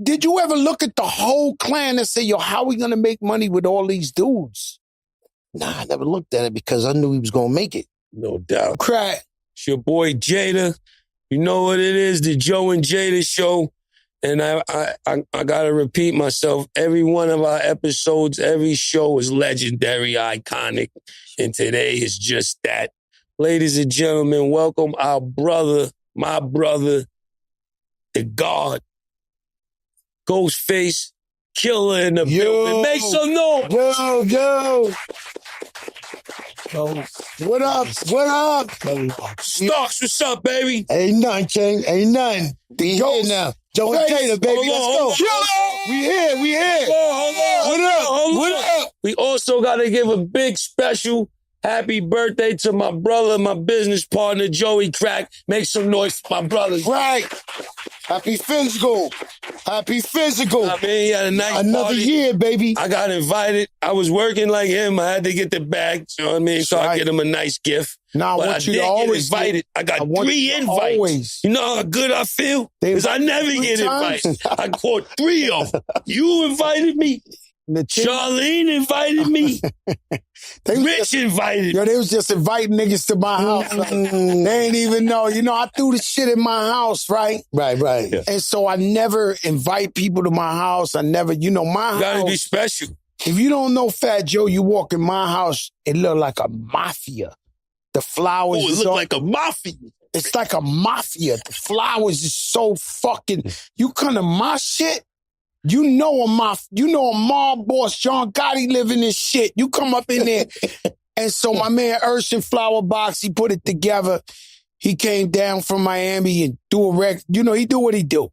did you ever look at the whole clan and say, yo, how are we going to make money with all these dudes? Nah, I never looked at it because I knew he was going to make it. No doubt. Crack. It's your boy Jada. You know what it is, the Joe and Jada show. And I got to repeat myself. Every one of our episodes, every show is legendary, iconic. And today is just that. Ladies and gentlemen, welcome our brother, my brother, the God, Ghostface Killah in the building. Make some noise. Yo. What up? Starks, what's up, baby? Ain't nothing, King. Ain't nothing. Be here now. Joe and Jada, baby. Let's go. We here. What up? We also got to give a big special happy birthday to my brother, my business partner, Joey Crack. Make some noise for my brother. Right. Happy physical. I mean, he had a nice Another party. year, baby. I got invited. I was working like him. I had to get the bag. You know what I mean? So I get him a nice gift. Now, I want you to always get invited. I got 3 invites. Always. You know how good I feel? Because I never get invited. I caught 3 of them. You invited me. Charlene invited me. Rich invited me. Yo, they was just inviting niggas to my house. Like, they ain't even know. You know, I threw the shit in my house, right? Right. Yeah. And so I never invite people to my house. I never, my house. Gotta be special. If you don't know Fat Joe, you walk in my house, it look like a mafia. The flowers. Oh, it look like a mafia. It's like a mafia. The flowers is so fucking. You come to my shit. You know a mob boss, John Gotti living this shit. You come up in there. And so my man Urshan Flower Box, he put it together. He came down from Miami and do a record. He do what he do.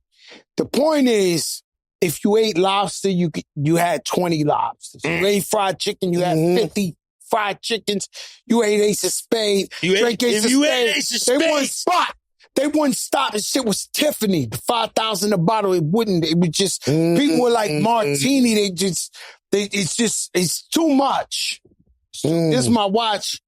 The point is, if you ate lobster, you had 20 lobsters. You ate fried chicken, you had 50 fried chickens. You ate Ace of Spades. Ate Ace of Spades. They wouldn't spot. They wouldn't stop. The shit was Tiffany. The 5,000 a bottle, it wouldn't. It was just, people were like martini. It's too much. This is my watch.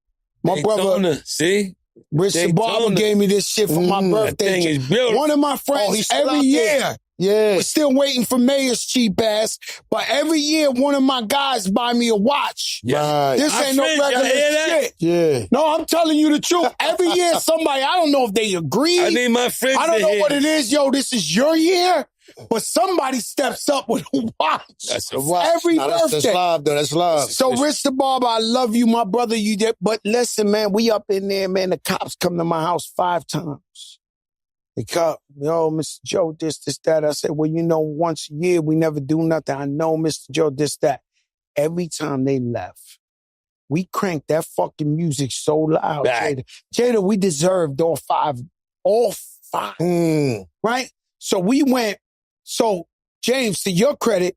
My Daytona, brother. See? Rich the Barber gave me this shit for my birthday. That thing is beautiful. One of my friends every year. Yeah. We're still waiting for Mayor's cheap ass, but every year one of my guys buy me a watch. Yeah. This ain't no regular shit. Yeah. No, I'm telling you the truth. Every year somebody, I don't know if they agree. I need my friends. I don't know what it is, yo. This is your year, but somebody steps up with a watch. That's a watch. Every birthday. That's live, though. That's live. So, Rich the Barber, I love you, my brother. You did, but listen, man, we up in there, man. The cops come to my house 5 times. They come, yo, Mr. Joe, this, that. I said, well, once a year we never do nothing. I know, Mr. Joe, this, that. Every time they left, we cranked that fucking music so loud. Jada, we deserved all 5. Right? So we went. So, James, to your credit,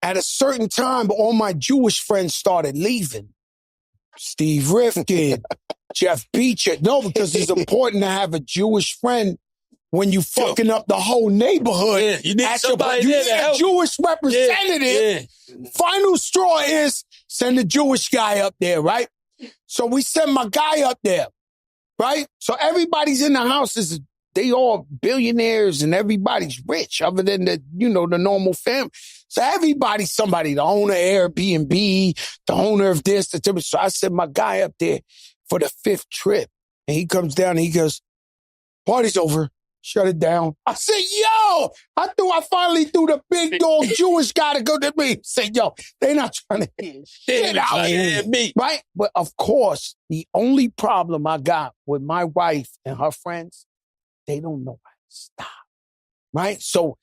at a certain time, all my Jewish friends started leaving. Steve Rifkin, Jeff Beecher. No, because it's important to have a Jewish friend when you fucking up the whole neighborhood. Yeah, you need somebody you there need to help. a Jewish representative. Yeah. Final straw is send a Jewish guy up there, right? So we send my guy up there, right? So everybody's in the houses. They all billionaires and everybody's rich other than the normal family. So everybody's somebody, the owner of Airbnb, the owner of this, the So I sent my guy up there for the 5th trip. And he comes down and he goes, party's over. Shut it down. I said, yo, I finally threw the big dog Jewish guy to go to me. I said, yo, they not trying to hear shit out here. Right? But of course, the only problem I got with my wife and her friends, they don't know how to stop. Right? So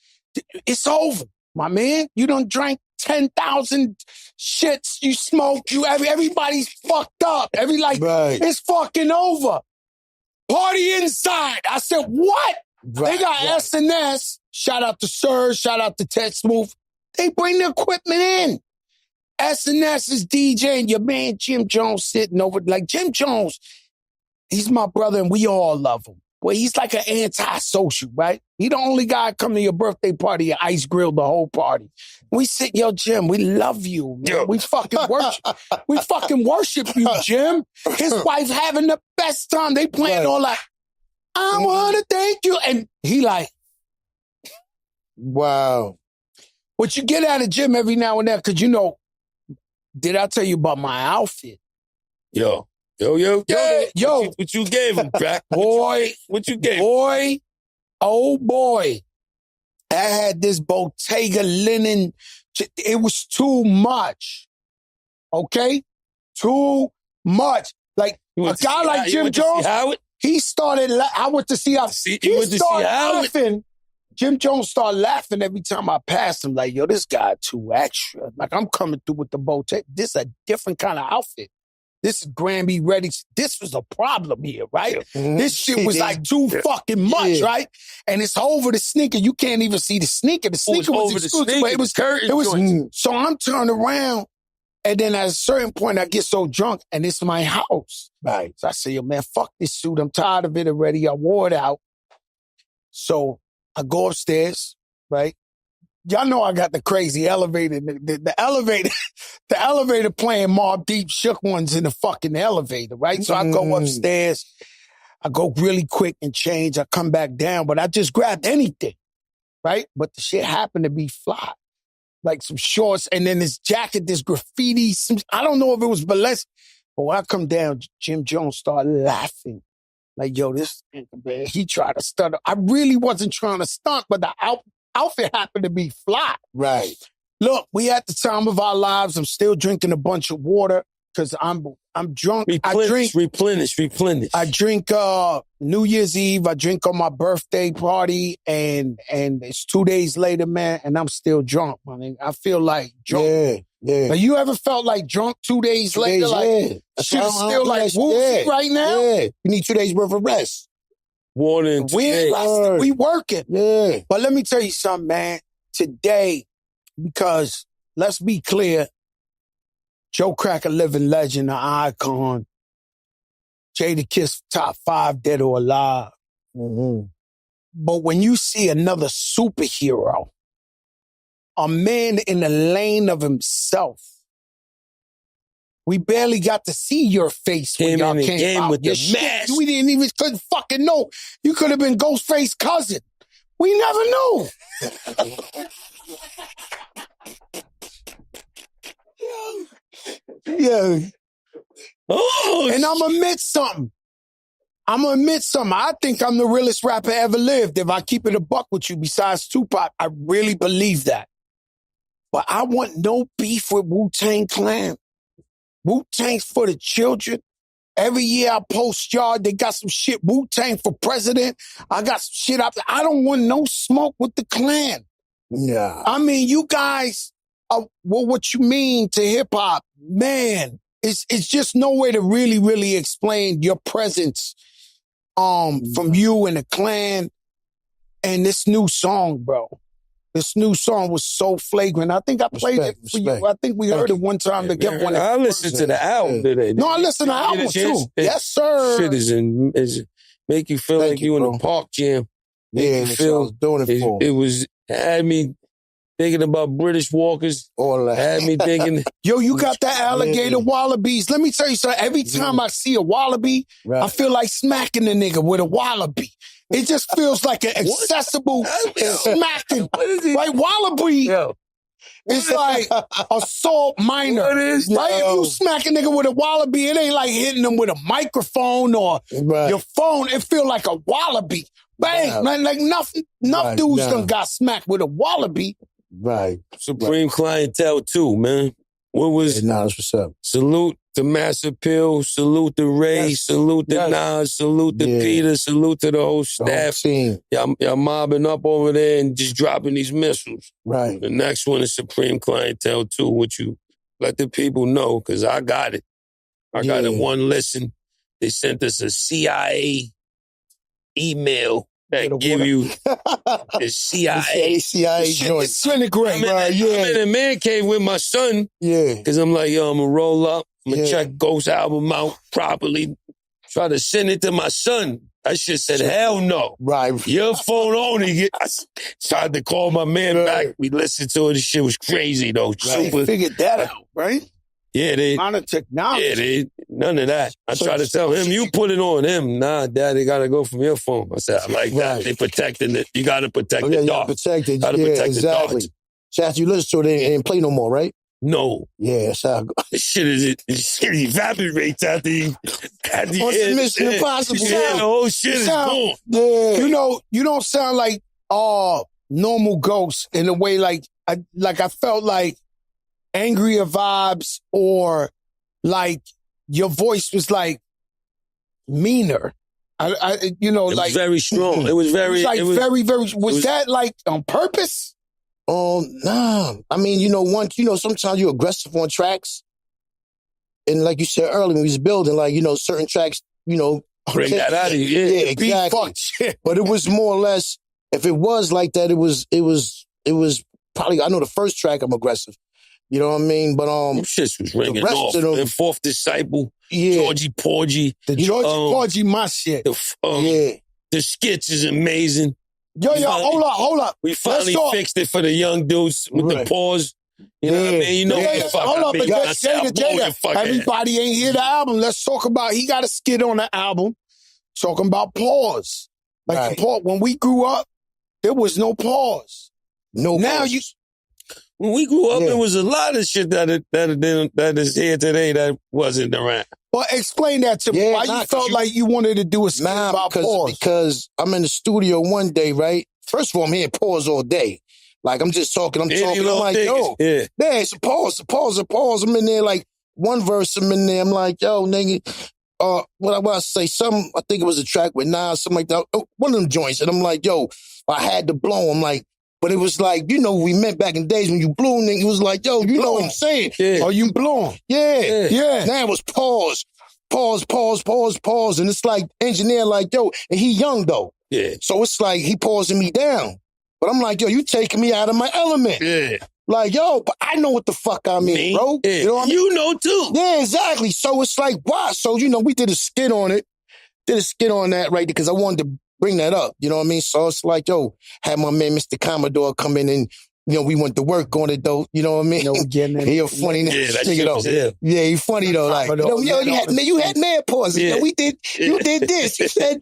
it's over, my man. You done drank 10,000 shits. You smoked. Everybody's fucked up. It's fucking over. Party inside. I said, what? They got SNS. Shout out to Sir. Shout out to Ted Smooth. They bring the equipment in. SNS is DJing. Your man Jim Jones sitting over. Like Jim Jones, he's my brother and we all love him. Well, he's like an anti-social, right? He the only guy come to your birthday party and ice grill the whole party. We sit, yo, Jim, we love you, man. Yo. We fucking worship you, Jim. His wife having the best time. They playing all like, I want to thank you. And he like, Wow. What you get out of gym every now and then, because you know, did I tell you about my outfit? Yo. Yo. What you gave him, crack? Boy. What you gave him? Boy. Oh, boy. I had this Bottega linen. It was too much. Okay? Too much. Like, a guy like Jim Jones, he started, I went to see how, he started laughing. Jim Jones started laughing every time I passed him. Like, yo, this guy too extra. Like, I'm coming through with the Bottega. This is a different kind of outfit. This is Grammy ready. This was a problem here, right? Mm-hmm. This shit was like too fucking much, right? And it's over the sneaker. You can't even see the sneaker. The sneaker was exclusive, but it was so I'm turned around, and then at a certain point, I get so drunk, and it's my house. Right. So I say, yo, man, fuck this suit. I'm tired of it already. I wore it out. So I go upstairs, right? Y'all know I got the crazy elevator, the elevator, the elevator playing Mobb Deep Shook Ones in the fucking elevator, right? So I go upstairs, I go really quick and change, I come back down, but I just grabbed anything, right? But the shit happened to be fly, like some shorts and then this jacket, this graffiti, I don't know if it was Balenciaga, but when I come down, Jim Jones started laughing. Like, yo, this man, he tried to stunt. I really wasn't trying to stunt, but the outfit happened to be fly. Right. Look, we at the time of our lives. I'm still drinking a bunch of water because I'm drunk. Replenish. I drink New Year's Eve. I drink on my birthday party, and it's 2 days later, man, and I'm still drunk. I mean, I feel like drunk. Yeah. But you ever felt like drunk 2 days later? Like shit is still like woozy right now? Yeah. You need 2 days worth of rest. Water and we working. Yeah. But let me tell you something, man. Today, because let's be clear, Joe Crack, a living legend, an icon. Jadakiss, top 5, dead or alive. Mm-hmm. But when you see another superhero, a man in the lane of himself, we barely got to see your face when y'all came out with the mask. We couldn't fucking know. You could have been Ghostface's cousin. We never knew. Yeah. Oh, and I'm gonna admit something. I think I'm the realest rapper ever lived. If I keep it a buck with you, besides Tupac, I really believe that. But I want no beef with Wu-Tang Clan. Wu-Tang's for the children. Every year I post y'all, they got some shit. Wu-Tang for president. I got some shit up there. I don't want no smoke with the Clan. Yeah. I mean, you guys, what you mean to hip-hop, man, it's just no way to really, really explain your presence from you and the Clan and this new song, bro. This new song was so flagrant. I think I played it for you. I think we heard it one time to get one. I listened to the album today. No, I listened to the album too. Yes, sir. Shit is make you feel like you in a park jam. Yeah, that's what I was doing it for. It had me thinking about British walkers. All that. Had me thinking. Yo, you got that alligator wallabies. Let me tell you something. Every time I see a wallaby, I feel like smacking the nigga with a wallaby. It just feels like an accessible smacking. Right? Wallaby is like assault minor. What is right? If you smack a nigga with a wallaby, it ain't like hitting them with a microphone or your phone. It feel like a wallaby. Bang! Like enough dudes done got smacked with a wallaby. Right. Supreme Clientele too, man. What was... Nas, what's up? Salute to Mass Appeal, salute to Ray, salute to Nas, salute to Peter, salute to the whole staff. Y'all mobbing up over there and just dropping these missiles. Right. The next one is Supreme Clientele too, which you let the people know, because I got it. I got it one listen. They sent us a CIA email that give you the CIA. CIA joint. Disintegrate. I'm in a man cave with my son. Yeah. Because I'm like, yo, I'm going to roll up. I'm going to check Ghost album out properly. Try to send it to my son. I shit said, hell no. Right. Your phone only. I tried to call my man back. We listened to it. The shit was crazy, though. Right. Super. Figured that out, right? Yeah, they. Amount of technology. Yeah, they. None of that. I tried to tell him, you put it on him. Nah, Dad, they got to go from your phone. I said, I like that. They protecting it. You got to protect the dark. Protect it. Gotta yeah, protect exactly. the dark. So after you listen to it, it ain't play no more, right? No. Yeah, that's how This shit evaporates at the end. Mission Impossible. Yeah, the whole shit is gone. Yeah. You know, you don't sound like normal Ghost in a way like I felt like angrier vibes or like your voice was like meaner. It was very strong. It was very, very. Was that like on purpose? Nah. I mean, sometimes you're aggressive on tracks. And like you said earlier, when we was building, like, certain tracks, bring that out of you. Yeah, exactly. But it was more or less, if it was like that, it was probably, I know the first track I'm aggressive. You know what I mean? But them shits was ringing off. The Fourth Disciple, Georgie Porgy. The Georgie Porgy, my shit. The skits is amazing. Yo, hold up. We finally fixed it for the young dudes with the pause. You know what I mean? Hold up, Jada. Everybody ain't hear the album. Let's talk about, he got a skit on the album talking about pause. Like the pause. When we grew up, there was no pause. No now pause. When we grew up, there was a lot of shit that is here today that wasn't around. Well, explain that to me. Why you felt like you wanted to do a skit about pause? Because I'm in the studio one day, right? First of all, I'm hearing pause all day. Like, I'm just talking. I'm like, yo, it's a pause. I'm in there, like, one verse, I'm in there. I'm like, yo, nigga, what I say? I think it was a track with Nas, something like that. One of them joints. And I'm like, yo, I had to blow. I'm like, but it was like, we met back in days when you blew, nigga. It was like, yo, you know what I'm saying? Yeah. Oh, you blowing? Yeah. Now it was pause. And it's like, engineer like, yo, and he young, though. Yeah. So it's like, he pausing me down. But I'm like, yo, you taking me out of my element. Yeah. Like, yo, but I know what the fuck I mean, bro. Yeah. You know what I mean? You know, too. Yeah, exactly. So it's like, why? So, we did a skit on it. Did a skit on that, right? Because I wanted to bring that up. You know what I mean? So it's like, yo, had my man, Mr. Commodore, come in and, we went to work on it, though. You know what I mean? He a funny nigga, though. Yeah, he funny, though. Like, you had mad pauses. Yeah. You did this. You said,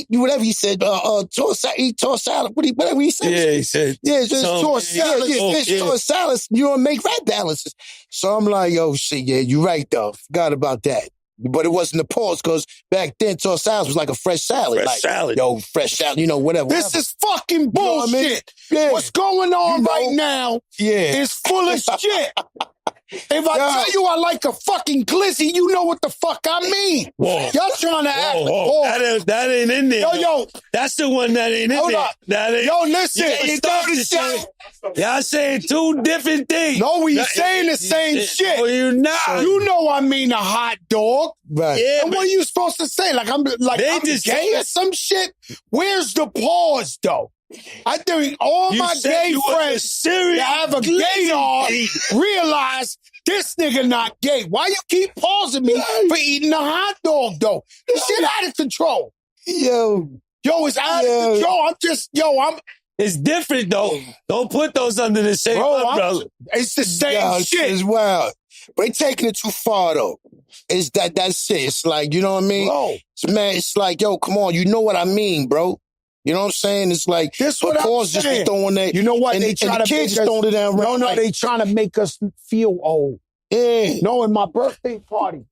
whatever he said, toss salad. Whatever he said. Yeah, he said. Yeah, just toss salad. Toss salad. You don't make rap balances. So I'm like, yo, shit, yeah, you right, though. Forgot about that. But it wasn't a pause because back then, tossed salad was like a fresh salad. Salad. Yo, fresh salad, whatever. This is fucking bullshit. You know what I mean? Yeah. What's going on right now is full of shit. If I tell you I like a fucking glizzy, you know what the fuck I mean. Whoa. Y'all trying to act. That ain't in there. Yo. That's the one that ain't in there. Hold up. Yo, listen. Y'all saying two different things. No, we saying the same shit. No, you're not. You know I mean a hot dog. Right. Yeah, and what are you supposed to say? Like I'm just gay or some shit? Where's the pause, though? I think all my gay friends that have a gaydar realize this nigga not gay. Why you keep pausing me for eating a hot dog, though? This shit out of control. Yo, it's out of control. It's different, though. Don't put those under the same umbrella. It's the same shit. It's wild. But they taking it too far, though. It's that's it. It's like, you know what I mean? Bro. It's like, yo, come on. You know what I mean, bro. You know what I'm saying? It's like, this what I'm saying. Just throwing that. You know what? And, they trying to to kids just throwing it down. No, they trying to make us feel old. Yeah. No, in my birthday party,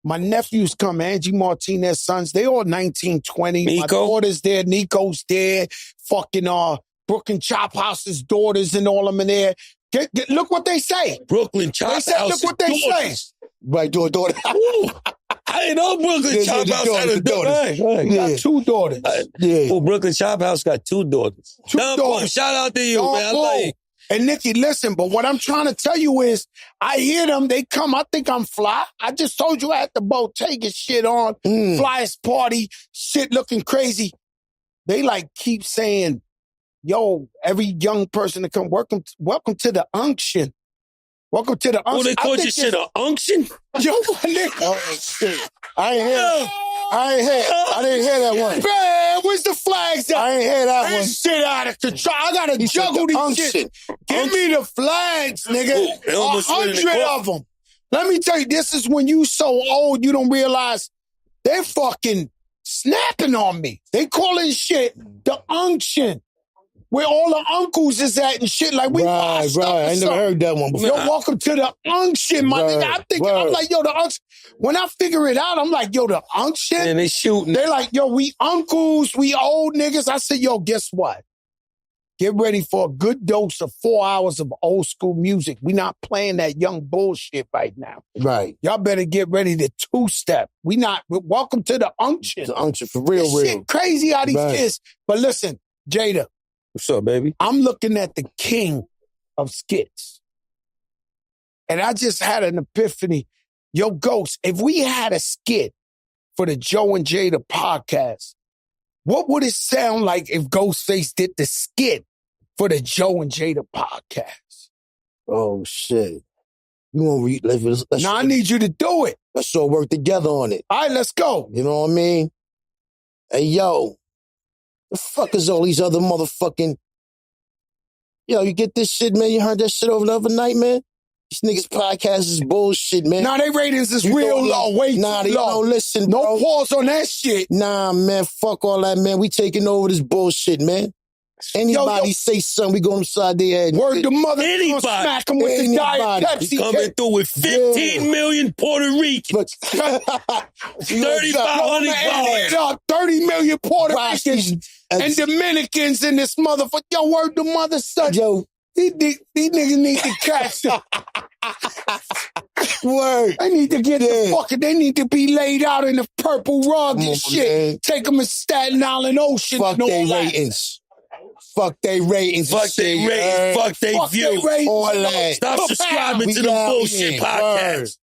my nephews come, Angie Martinez's sons. They all 19, 20. Nico. My daughter's there. Nico's there. Fucking Brooklyn Chop House's daughters and all of them in there. Look what they say. Brooklyn Chop House. Look what they say. Right, daughter. I ain't know Brooklyn Chop House had a daughter. Got two daughters. Brooklyn Chop House got two daughters. Shout out to you, man. I love you. And Nikki, listen, but what I'm trying to tell you is, I hear them, they come, I think I'm fly. I just told you I had the Bottega shit on, flyest party, shit looking crazy. They like keep saying, yo, every young person to come, welcome to the unction. Welcome to the unction. Oh, they called your shit an unction? Yo, my nigga. Oh, shit. I didn't hear that one. Man, where's the flags at? I ain't hear that one. Shit out of control. I gotta juggle these shit. Give me the flags, nigga. 100 of them. Let me tell you, this is when you so old you don't realize they're fucking snapping on me. They calling shit the unction. Where all the uncles is at and shit. Like, we washed up. I never heard that one before. Yo, welcome to the unction, my nigga. I'm thinking, I'm like, yo, the unction. When I figure it out, I'm like, yo, the unction. And they shooting. They're like, yo, we uncles, we old niggas. I said, yo, guess what? Get ready for a good dose of 4 hours of old school music. We not playing that young bullshit right now. Right. Y'all better get ready to two-step. Welcome to the unction. The unction for real. Shit crazy how these kids. But listen, Jada. What's up, baby? I'm looking at the king of skits. And I just had an epiphany. Yo, Ghost, if we had a skit for the Joe and Jada podcast, what would it sound like if Ghostface did the skit for the Joe and Jada podcast? Oh, shit. You want to let's I need you to do it. Let's all work together on it. All right, let's go. You know what I mean? Hey, yo. The fuck is all these other motherfucking... Yo, you get this shit, man? You heard that shit over the other night, man? These niggas' podcast is bullshit, man. Nah, they ratings is real low. Wait, nah, they don't listen, no bro. pause on that shit. Nah, man, fuck all that, man. We taking over this bullshit, man. Anybody say something, we go inside their head. Word to mother, anybody smack him with the Diet Pepsi. Coming through with 15 million Puerto Ricans. 3,500 dollars. 30 million Puerto Ricans and Dominicans in this motherfucker. Yo, word to mother, son. Yo. These niggas need to catch them. Word. They need to get the fucking, they need to be laid out in the purple rug and shit. Man. Take them to Staten Island Ocean. Fuck they ratings. Fuck they ratings. Fuck they ratings. Fuck they views. All that. Stop subscribing to the bullshit podcast.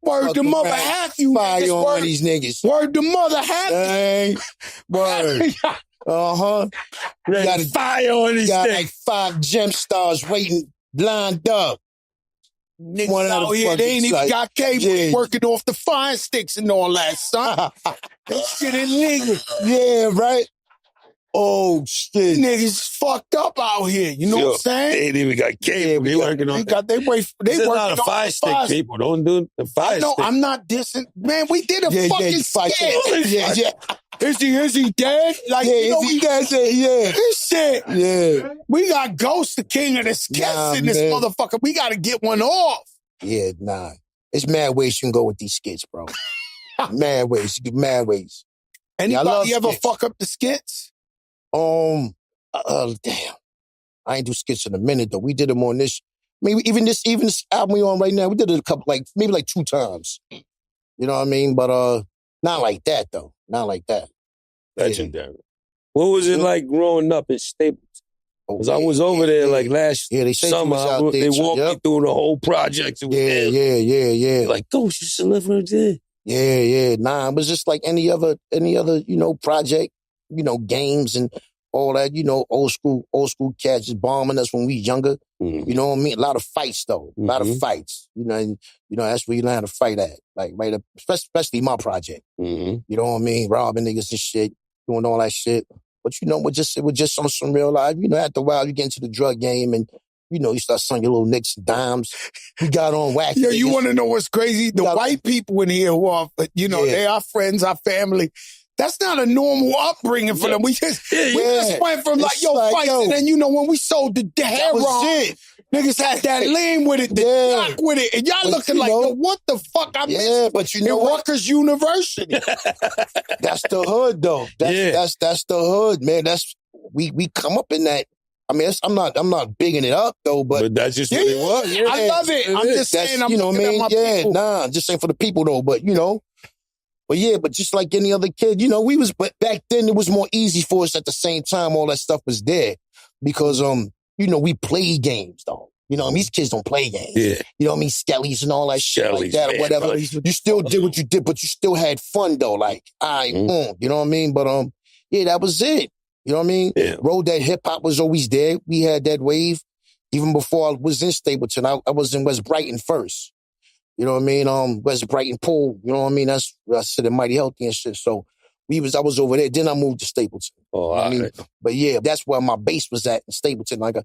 Word to mother, half you fire niggas. On these niggas. Word to mother, half Word. Uh-huh. You got fire on these got things. like 5 gem stars waiting, lined up. Niggas out here, they ain't even got cable working off the fire sticks and all that, son. That shit is legal. Yeah, right? Oh, shit. Niggas fucked up out here. You know what I'm saying? They ain't even got cable. They working on that. They working on the fire stick, people. Don't do the fire stick. I'm not dissing. Man, we did a fucking skit. Yeah. Is he dead? Like, is he dead? Yeah. This shit. Yeah. We got Ghost, the king of the skits in this motherfucker. We got to get one off. Yeah, nah. It's mad ways you can go with these skits, bro. Mad ways. Mad ways. Anybody ever fuck up the skits? Damn. I ain't do skits in a minute, though. We did them on this. Maybe even this album we on right now, we did it a couple, maybe 2 times. You know what I mean? But not like that, though. Not like that. Legendary. What was it like growing up in Stapleton? Because I was over there last summer. They walked me through the whole project. Yeah. Like, Ghost used to live right there. Yeah. Nah, it was just like any other, project, games and all that, old school cats just bombing us when we younger. Mm-hmm. You know what I mean? A lot of fights, though. A lot of fights. That's where you learn how to fight at. Like, right up, especially my project. Mm-hmm. You know what I mean? Robbing niggas and shit, doing all that shit. But, it was just on some real life. After a while, you get into the drug game and, you start selling your little nicks and dimes. We got on whack. Yeah, you want to know what's crazy? The white people in here who are, they are friends, our family. That's not a normal upbringing for them. We just went from fights, and then when we sold the hair wrong, niggas had that lean with it, the knock with it, and y'all looking like, what the fuck I missed? Yeah, but in Rutgers University. That's the hood, though. That's the hood, man. That's we come up in that. I mean, I'm not bigging it up though, but that's just what it was. Yeah, I love it. I'm just saying, I'm looking at my people. Nah, just saying for the people though, but but just like any other kid, but back then it was more easy for us at the same time. All that stuff was there because, we played games though. These kids don't play games. Yeah. You know what I mean? Skellies and all that shit like that or whatever. Buddy. You still did what you did, but you still had fun though. Like, you know what I mean? But, that was it. You know what I mean? Yeah. Road that hip hop was always there. We had that wave. Even before I was in Stapleton, I was in West Brighton first. You know what I mean? West Brighton Pool. You know what I mean? That's where I said Mighty Healthy and shit. So I was over there. Then I moved to Stapleton. Oh, I mean, right. But yeah, that's where my base was at in Stapleton. Like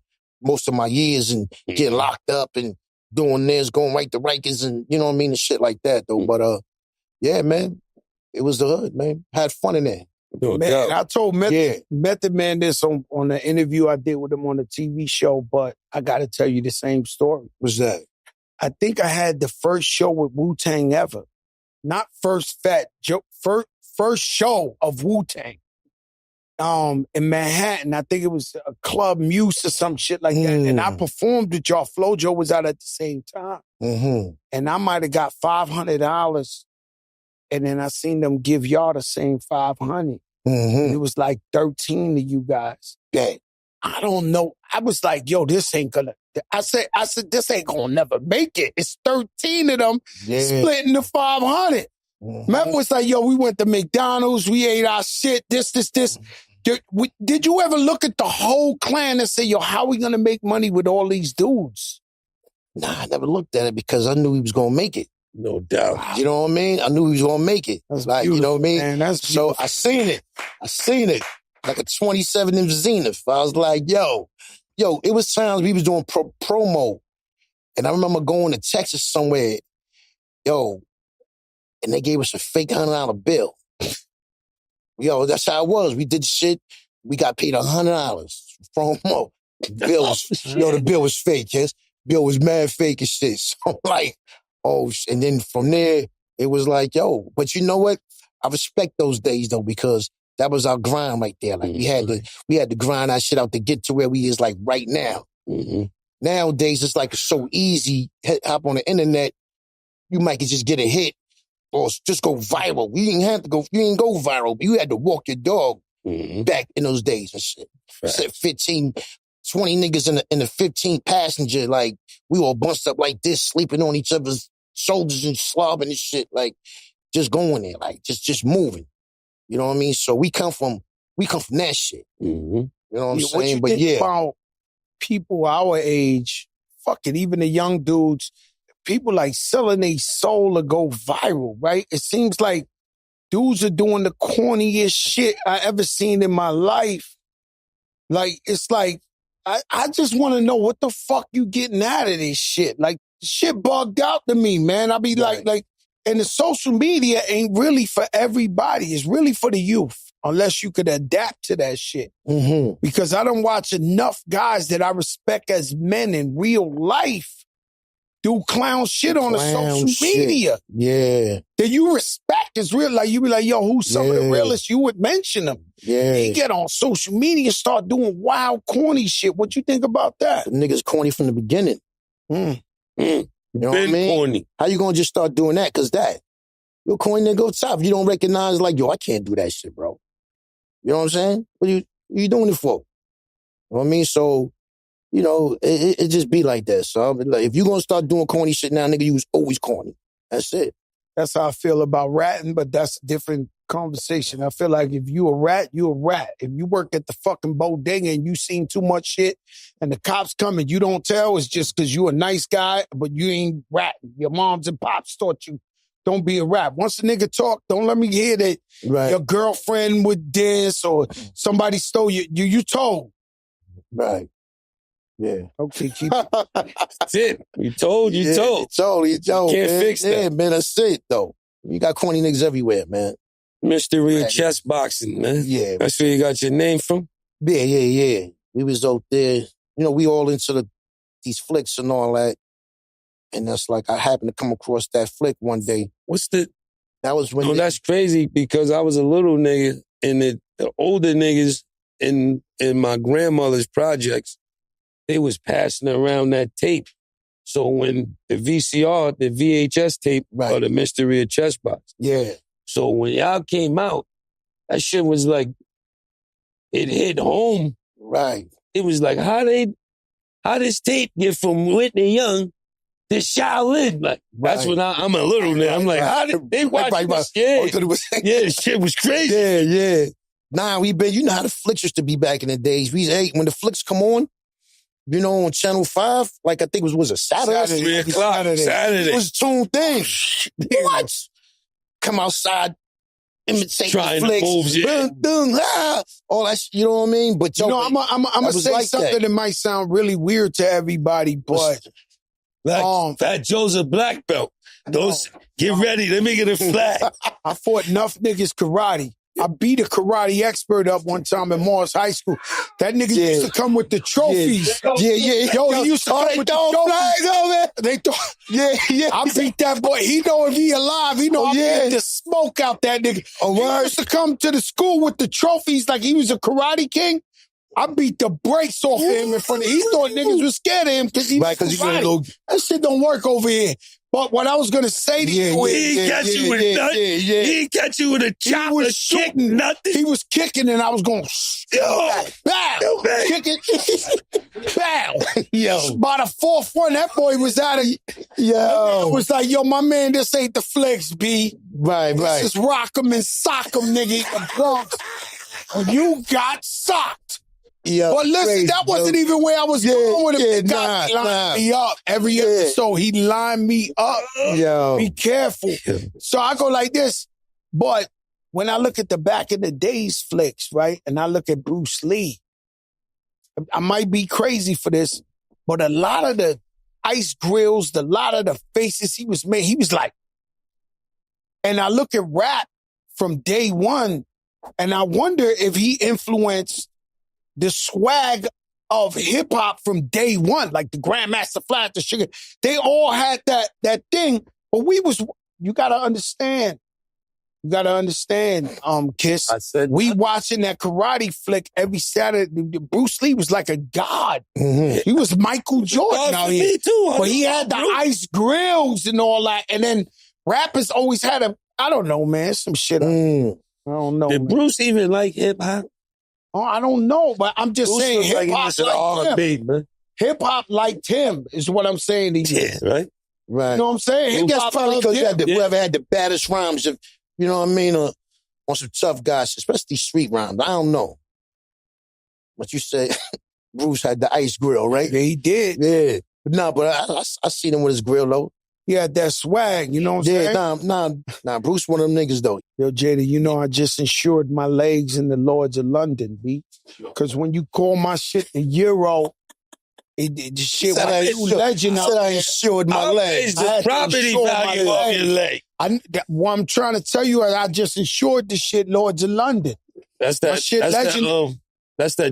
most of my years and getting locked up and doing this, going right to Rikers and, you know what I mean, and shit like that, though. But, yeah, man, it was the hood, man. Had fun in there. Man, I told Method Man this on the interview I did with him on the TV show, but I got to tell you the same story. What's that? I think I had the first show with Wu-Tang ever. Not first Fat Joe, first show of Wu-Tang. In Manhattan, I think it was a Club Muse or some shit like that. And I performed with y'all. Flojo was out at the same time. And I might have got $500. And then I seen them give y'all the same 500. And it was like 13 of you guys. Yeah. I don't know. I was like, yo, this ain't gonna. I said, this ain't gonna never make it. It's 13 of them splitting the 500. Matt was like, yo, we went to McDonald's. We ate our shit. This. Did you ever look at the whole clan and say, yo, how we gonna make money with all these dudes? Nah, I never looked at it because I knew he was gonna make it. No doubt. You know what I mean? I knew he was gonna make it. That's like, you know what I mean? Man, that's so I seen it. Like a 27 in Zenith. I was like, yo, it was times we was doing promo. And I remember going to Texas somewhere, and they gave us a fake $100 bill. Yo, that's how it was. We did shit. We got paid $100 promo. The bill was fake, yes. Bill was mad fake and shit. So I'm like, and then from there, it was like, but you know what? I respect those days though, because that was our grind right there. Like we had to grind our shit out to get to where we is like right now. Nowadays, it's like so easy. Hop on the internet, you might just get a hit or just go viral. You didn't go viral, but you had to walk your dog back in those days and shit. Right. 15, 20 niggas in the 15 passenger, like we all bunched up like this, sleeping on each other's shoulders and slobbing and shit, like just going there, like just moving. You know what I mean? So we come from that shit. You know what I'm saying? What you think about people our age, fuck it, even the young dudes, people like selling their soul to go viral, right? It seems like dudes are doing the corniest shit I ever seen in my life. Like, it's like, I just want to know what the fuck you getting out of this shit. Like, shit bugged out to me, man. I be like, and the social media ain't really for everybody. It's really for the youth, unless you could adapt to that shit. Because I don't watch enough guys that I respect as men in real life do clown shit on the social media. Yeah. That you respect is real. Like, you be like, yo, who's some of the realest? You would mention them. Yeah. He get on social media and start doing wild, corny shit. What you think about that? The niggas corny from the beginning. You know what I mean? Corny. How you gonna just start doing that? Cause you're corny nigga go top. You don't recognize like, yo, I can't do that shit, bro. You know what I'm saying? What you doing it for? You know what I mean? So, it just be like that. So like, if you gonna start doing corny shit now, nigga, you was always corny. That's it. That's how I feel about ratting, but that's a different conversation. I feel like if you a rat, you a rat. If you work at the fucking bodega and you seen too much shit and the cops come and you don't tell, it's just because you a nice guy, but you ain't ratting. Your moms and pops taught you, don't be a rat. Once a nigga talk, don't let me hear that your girlfriend would this or somebody stole you told. Right. Yeah. Okay, keep it. That's it. You told. You told. Can't man. fix that. Yeah, man, that's it, though. You got corny niggas everywhere, man. Mystery of chess boxing, man. Yeah. That's where you got your name from? Yeah. We was out there. We all into these flicks and all that. And that's like, I happened to come across that flick one day. That was when... that's crazy because I was a little nigga and the older niggas in my grandmother's projects, they was passing around that tape. So when the VCR, the VHS tape, or the Mystery of Chess Box. Yeah. So when y'all came out, that shit was like, it hit home. Right. It was like, how this tape get from Whitney Young to Shaolin? Like, that's when I'm a little nigga. I'm like, how did they watch this shit? Yeah, shit was crazy. Yeah. Nah, you know how the flicks used to be back in the days. When the flicks come on Channel 5, like I think it was a Saturday. 3 o'clock. Saturday. It was tuned in. What? Come outside, imitate trying the flicks. Moves, all that shit, you know what I mean? But I'm going to say something that might sound really weird to everybody, but Fat Joe's a black belt. Get ready. Let me get a flag. I fought enough niggas karate. I beat a karate expert up one time in Morris High School. That nigga used to come with the trophies. Yeah. Yo, he used to come with the trophies. They thought, I beat that boy. He know if he alive. He know I beat the smoke out that nigga. He used to come to the school with the trophies like he was a karate king. I beat the brakes off him in front of him. He thought niggas was scared of him because he was karate. That shit don't work over here. But what I was going to say to you is... He didn't catch you with nothing. He didn't catch you with a chop, a kick, nothing. He was kicking and I was going... Bow! Kicking. Bow! Yo. By the fourth one, that boy was out of... Yo. It was like, yo, my man, this ain't the flicks, B. Right. This is rock 'em and sock 'em, nigga. The Bronx. You got socked. Yo, but listen, crazy, that wasn't even where I was going with him. Nah. Lined me up every episode. He lined me up. Yo. Be careful. So I go like this. But when I look at the back in the days flicks, right, and I look at Bruce Lee, I might be crazy for this, but a lot of the ice grills, a lot of the faces he was made, he was like, and I look at rap from day one, and I wonder if he influenced the swag of hip hop from day one, like the Grandmaster Flash, the Sugar. They all had that thing, but you gotta understand. You gotta understand, Kiss. I said we watching that karate flick every Saturday. Bruce Lee was like a god. Mm-hmm. He was Michael Jordan out here. Me too. But he had the ice grills and all that. And then rappers always had I don't know, man, some shit. I don't know. Did Bruce even like hip hop? Oh, I don't know, but I'm just saying hip hop liked him. Hip hop liked him is what I'm saying to you. Yeah, right. You know what I'm saying? I guess probably because whoever had the baddest rhymes, you know what I mean, on some tough guys, especially street rhymes. I don't know. But you say Bruce had the ice grill, right? Yeah, he did. Yeah. But I seen him with his grill, though. He had that swag, you know what I'm saying? Nah, Bruce one of them niggas, though. Yo, Jada, you know I just insured my legs in the Lords of London, B. Because when you call my shit the Euro, the shit was legend out there. I insured my legs. The property value of your leg. What I'm trying to tell you is I just insured the shit Lords of London. That's that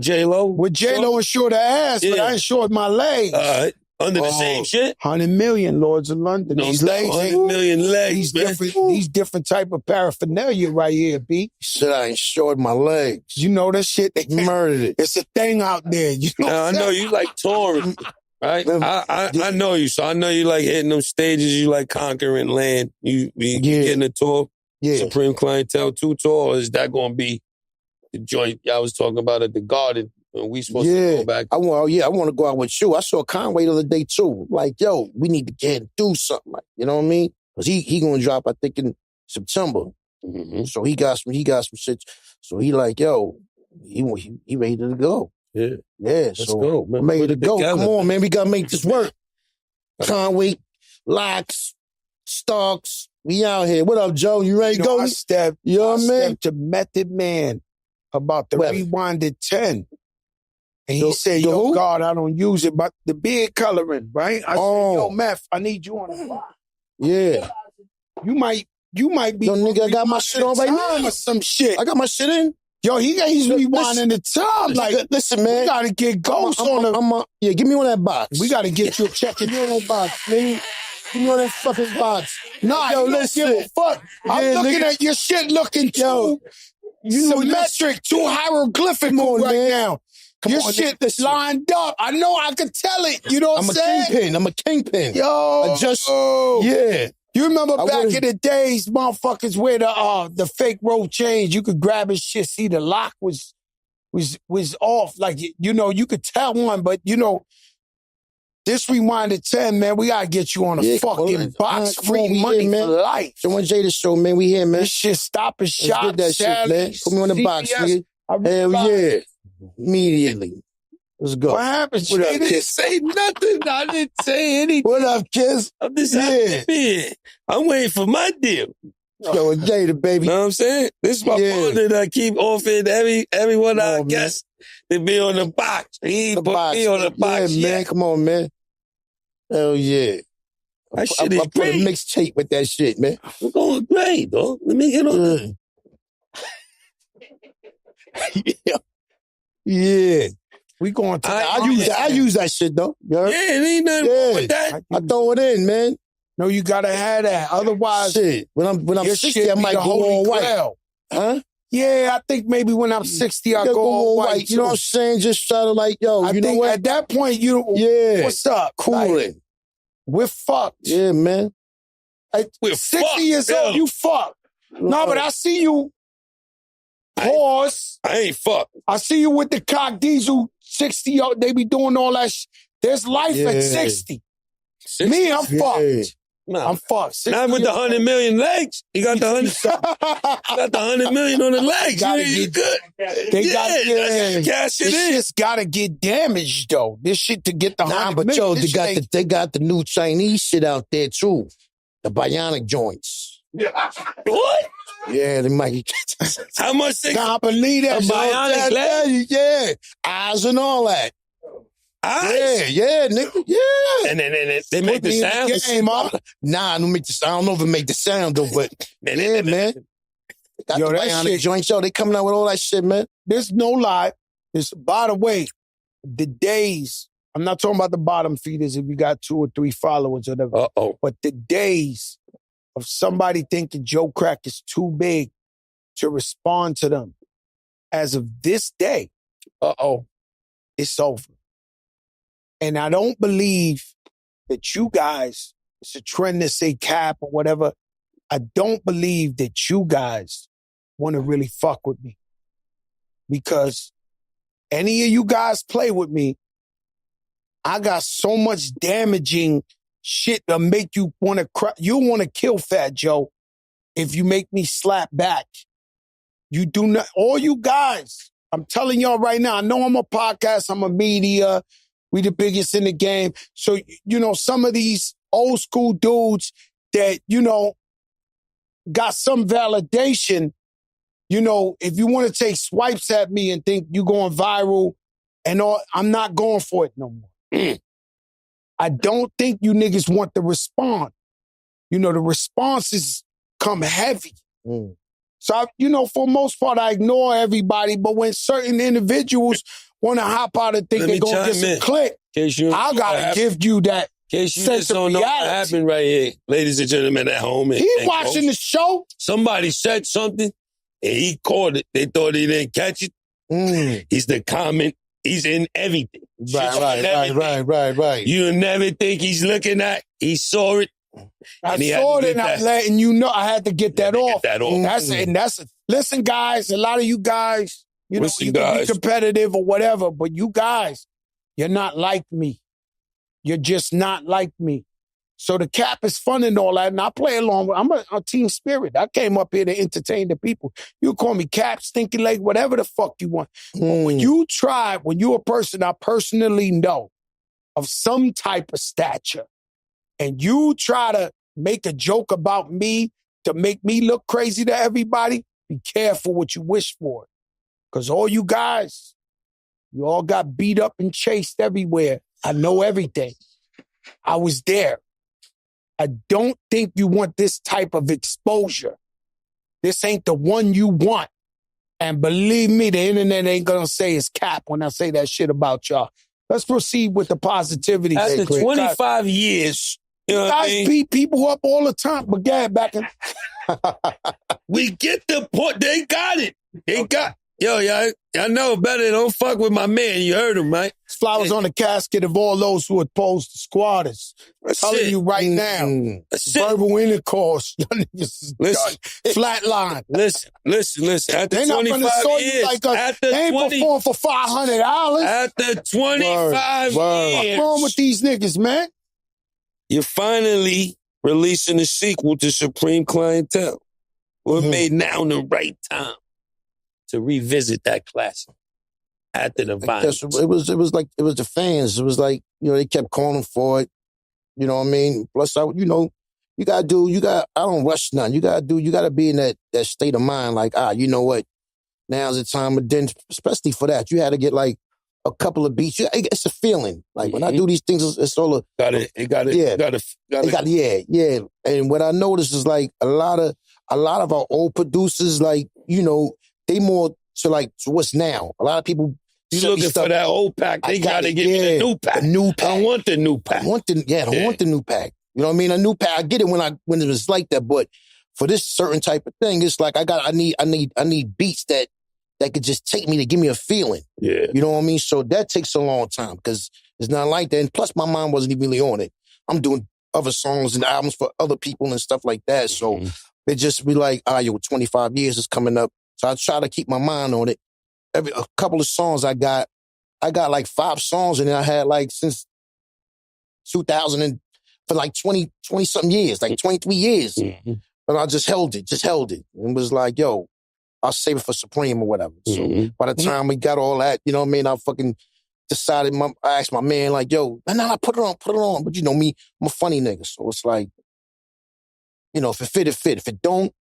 J-Lo? With J-Lo insured her ass, but I insured my legs. All right. Under the same shit? 100 million, Lords of London. These legs, 100 million legs, these different type of paraphernalia right here, B. Said I insured my legs. You know that shit? They murdered it. It's a thing out there. You know I know you like touring, right? I know you, so I know you like hitting them stages. You like conquering land. You getting a tour? Yeah. Supreme Clientele 2 tour, or is that going to be the joint y'all was talking about at the Garden? We supposed to go back. I want to go out with you. I saw Conway the other day too. Like, yo, we need to get and do something. Like, you know what I mean? Because he going to drop, I think, in September. Mm-hmm. So he got some shit. So he like, yo, he ready to go. Yeah. Let's go, man. I'm ready to go. Together. Come on, man. We got to make this work. Conway, Locks, Starks. We out here. What up, Joe? You ready to go? I stepped to Method Man about the Rewinded 10. And he said, yo, God, I don't use it, but the beard coloring, right? I said, yo, Meth, I need you on the block. Yeah. You might be. Yo, nigga, I got my shit on right now. Or some shit. I got my shit in. Yo, he's rewinding the time. Like, listen, man. We got to get Ghost on the... Yeah, give me on that box. We got to get you a check in on that box, man. Give me on that fucking box. Nah, yo, listen. Give a fuck. I'm looking at your shit looking too symmetric, too hieroglyphical right now. Your shit that's lined up. I know I could tell it. You know what I'm saying? I'm a kingpin. Yo. Yeah. You remember back in the days, motherfuckers, where the fake rope change, you could grab his shit, see the lock was off. Like, you know, you could tell one, but, you know, this Rewinded 10, man, we gotta get you on a fucking box. Free money for life. So when Jada show, man, we here, man. This shit Stop and Shop. Let's get that shit, man. Put me on the box, nigga. Hell yeah. Immediately. Let's go. What happened? What up, Kiss? Say nothing. I didn't say anything. What up, Kiss? I'm just happy. I'm waiting for my deal. Yo, Jada, baby. You know what I'm saying? This is my partner that I keep offering everyone I guess to be on the box. He put me on the box. Yeah, man. Come on, man. Hell yeah. That shit is I put a great. mixtape with that shit, man. I'm going great, dog. Let me get on. Yeah. Yeah. We going to I use that shit though. You heard? Yeah, it ain't nothing wrong with that. I throw it in, man. No, you gotta have that. Otherwise, shit. When I'm your 60, shit I be might the go holy all white. grail. Huh? Yeah, I think maybe when I'm 60, I'll go all white. You know what I'm saying? Just try to like, yo, I you know think what? at that point, what's up? Cooling. Like, we're fucked. Yeah, man. We're 60 fucked, years old, you fucked. No, but I see you. Pause. I ain't fucked. I see you with the cock diesel 60. They be doing all that. There's life at 60. Me, I'm fucked. Nah. I'm fucked. Not with the 100 million legs. You got the 100 million on the legs. You good. They got cash it in. This shit's gotta get damaged though. This shit to get the 100 but million. yo, they got the new Chinese shit out there too. The bionic joints. What? Yeah, they might. How much they can't believe that. Bionic leg? Yeah. Eyes and all that. Eyes? Yeah, nigga. Yeah. And then they make the sound? Nah, I don't make the sound. I don't know if it make the sound though, but yeah, man. Got yo, the that bionic shit. joints, yo, they coming out with all that shit, man. There's no lie. By the way, the days, I'm not talking about the bottom feeders if you got 2 or 3 followers or whatever. But the days of somebody thinking Joe Crack is too big to respond to them, as of this day, it's over. And I don't believe that you guys, it's a trend to say cap or whatever, I don't believe that you guys want to really fuck with me. Because any of you guys play with me, I got so much damaging shit to make you want to cry. You want to kill Fat Joe if you make me slap back. You do not, all you guys, I'm telling y'all right now, I know I'm a podcast, I'm a media, we the biggest in the game. So, some of these old school dudes that, got some validation, if you want to take swipes at me and think you going viral and all, I'm not going for it no more. I don't think you niggas want to respond. The responses come heavy. So, for the most part, I ignore everybody. But when certain individuals want to hop out and think they're going to get some click, I got to give you that case you sense just of don't know reality. what happened right here, ladies and gentlemen at home. He watching the show. Somebody said something, and he caught it. They thought he didn't catch it. He's the comment. He's in everything. Right. You never think he's looking at. He saw it. I saw it, and I'm letting you know I had to get that off. Listen, guys. A lot of you guys, you can be competitive or whatever, but you guys, you're not like me. You're just not like me. So the cap is fun and all that, and I play along with. I'm a team spirit. I came up here to entertain the people. You call me cap, stinky leg, whatever the fuck you want. But when you're a person I personally know of some type of stature, and you try to make a joke about me to make me look crazy to everybody, be careful what you wish for. Because all you guys, you all got beat up and chased everywhere. I know everything. I was there. I don't think you want this type of exposure. This ain't the one you want. And believe me, the internet ain't gonna say it's cap when I say that shit about y'all. Let's proceed with the positivity. After 25 years, you know what I mean? Beat people up all the time, but back in. We get the point. They got it. Y'all know better. Don't fuck with my man. You heard him, right? Flowers on the casket of all those who opposed to squatters. I'm telling you right now, verbal intercourse. Y'all niggas is flatline. Listen. After they 25 not gonna years, like us. They ain't perform for $500. After 25 years. What's wrong with these niggas, man? You're finally releasing a sequel to Supreme Clientele. We're made now in the right time to revisit that classic after the violence. It was the fans. It was like, they kept calling for it. You know what I mean? Plus, I don't rush nothing. You gotta be in that state of mind, like, you know what? Now's the time. But then, especially for that, you had to get like a couple of beats. It's a feeling. Like when I do these things, it's all yeah. And what I noticed is like a lot of our old producers, like, you know, they more to what's now. A lot of people. You looking for that old pack? They gotta give me the new pack. The new pack. I don't want the new pack. I want the new pack. You know what I mean? A new pack. I get it when it was like that, but for this certain type of thing, it's like I need beats that could just take me to give me a feeling. Yeah. You know what I mean? So that takes a long time because it's not like that. And plus, my mind wasn't even really on it. I'm doing other songs and albums for other people and stuff like that. So it just be like, 25 years is coming up. So I try to keep my mind on it. A couple of songs I got like 5 songs, and then I had like since 2000 and for like 20 something years, like 23 years. But I just held it and was like, yo, I'll save it for Supreme or whatever. So by the time we got all that, you know what I mean, I fucking decided, I asked my man, like, yo, nah, put it on. But you know me, I'm a funny nigga. So it's like, you know, if it fit, it fit. If it don't,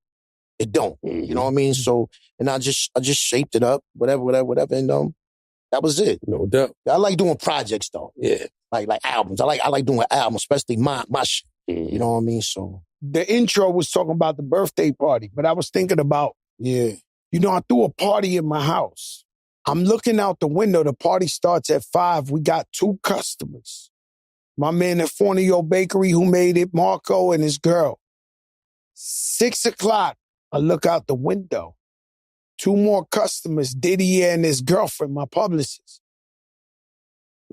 it don't. You know what I mean? So, and I just shaped it up, whatever. And that was it. No doubt. I like doing projects though. Yeah. Like albums. I like doing albums, especially my shit. You know what I mean? So the intro was talking about the birthday party, but I was thinking about, you know, I threw a party in my house. I'm looking out the window. The party starts at 5. We got 2 customers. My man at Fornio Bakery who made it, Marco and his girl. 6 o'clock, I look out the window. 2 more customers, Didier and his girlfriend, my publicist.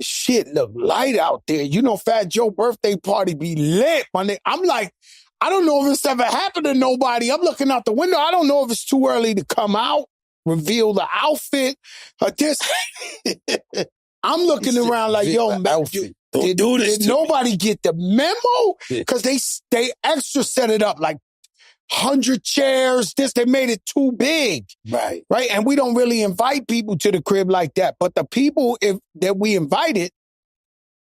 Shit look light out there. You know, Fat Joe birthday party be lit, my nigga. I'm like, I don't know if it's ever happened to nobody. I'm looking out the window. I don't know if it's too early to come out, reveal the outfit. I'm looking around like, yo, did nobody get the memo? Because they extra set it up like 100 chairs, they made it too big. Right. And we don't really invite people to the crib like that. But the people that we invited,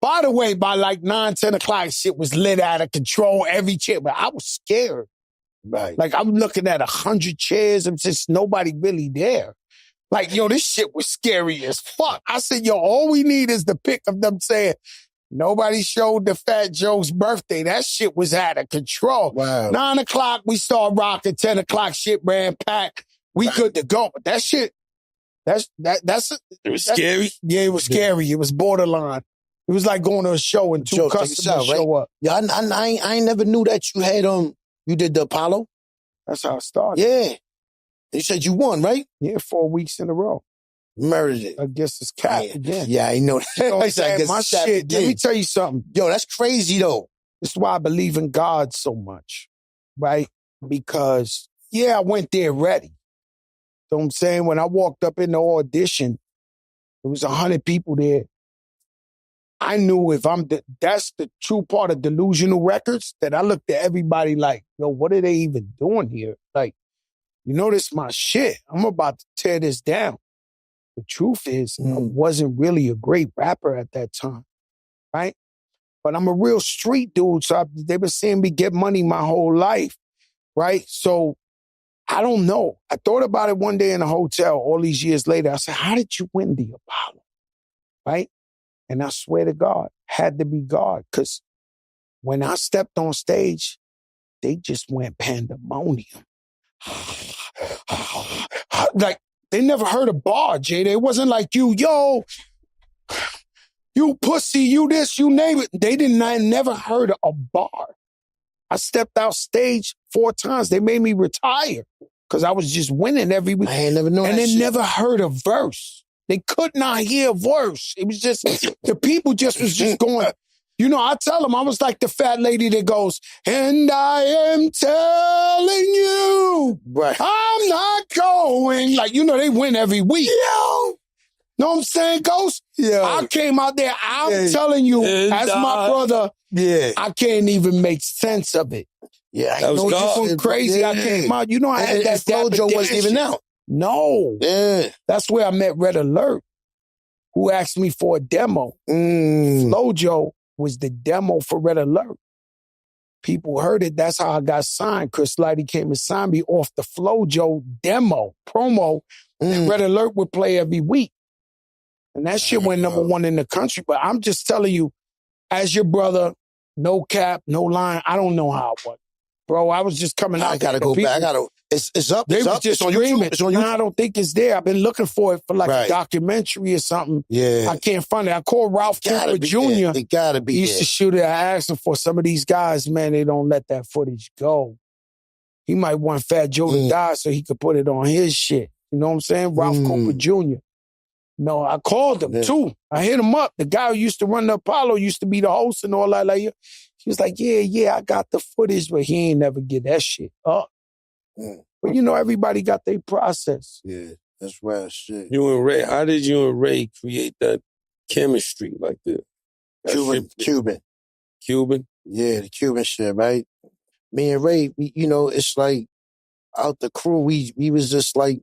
by the way, by like 9, 10 o'clock, shit was lit out of control, every chair. But I was scared. Right. Like, I'm looking at 100 chairs and just nobody really there. Like, yo, this shit was scary as fuck. I said, yo, all we need is the pic of them saying, nobody showed the Fat Joe's birthday. That shit was out of control. Wow. 9 o'clock, we start rocking. 10 o'clock, shit ran packed. We good to go. But that shit, it was scary? Yeah, it was scary. It was borderline. It was like going to a show and 2 customers show up. Yeah, I never knew that you had, you did the Apollo. That's how it started. Yeah. You said you won, right? Yeah, 4 weeks in a row. Murdered it. I guess it's Cap again. Yeah, I know that. You know what I'm saying? My shit, let me tell you something. Yo, that's crazy, though. This is why I believe in God so much, right? Because, I went there ready. So I'm saying when I walked up in the audition, there was 100 people there. I knew that's the true part of Delusional Records, that I looked at everybody like, yo, what are they even doing here? Like, you know, this is my shit. I'm about to tear this down. The truth is, I wasn't really a great rapper at that time, right? But I'm a real street dude, so they been seeing me get money my whole life, right? So I don't know. I thought about it one day in a hotel all these years later. I said, how did you win the Apollo, right? And I swear to God, had to be God, because when I stepped on stage, they just went pandemonium. Like, they never heard a bar, Jada. It wasn't like you pussy, you this, you name it. I never heard a bar. I stepped out stage 4 times. They made me retire because I was just winning every week. I ain't never known that they shit. never heard a verse. They could not hear a verse. It was just, the people just was just going. You know, I tell them, I was like the fat lady that goes, and I am telling you, right, I'm not going. Like, you know, they win every week. Yo. Know what I'm saying, Ghost? Yeah. I came out there, I'm telling you, as my brother, I can't even make sense of it. Yeah, I know this one crazy. I came out. You know, I had that Fat Joe wasn't even out. No. Yeah. That's where I met Red Alert, who asked me for a demo. Flojo was the demo for Red Alert. People heard it. That's how I got signed. Chris Lighty came and signed me off the Flojo demo, promo, that Red Alert would play every week. And that shit went #1 in the country. But I'm just telling you, as your brother, no cap, no line, I don't know how it was. Bro, I was just coming out. I gotta go back. It's up. They It's was up. just It's on screaming. YouTube. It's on YouTube. Nah, I don't think it's there. I've been looking for it for like Right. a documentary or something. Yeah. I can't find it. I called Ralph Cooper Jr. It gotta be He used to shoot it. I asked him for some of these guys, man, they don't let that footage go. He might want Fat Joe to die so he could put it on his shit. You know what I'm saying? Ralph Cooper Jr. No, I called him too. I hit him up. The guy who used to run the Apollo used to be the host and all that. Like, he was like, yeah, I got the footage, but he ain't never get that shit up. But you know, everybody got their process. Yeah, that's wild shit. You and Ray, how did you and Ray create that chemistry like that? Cuban? Yeah, the Cuban shit, right? Me and Ray, it's like out the crew, we was just like,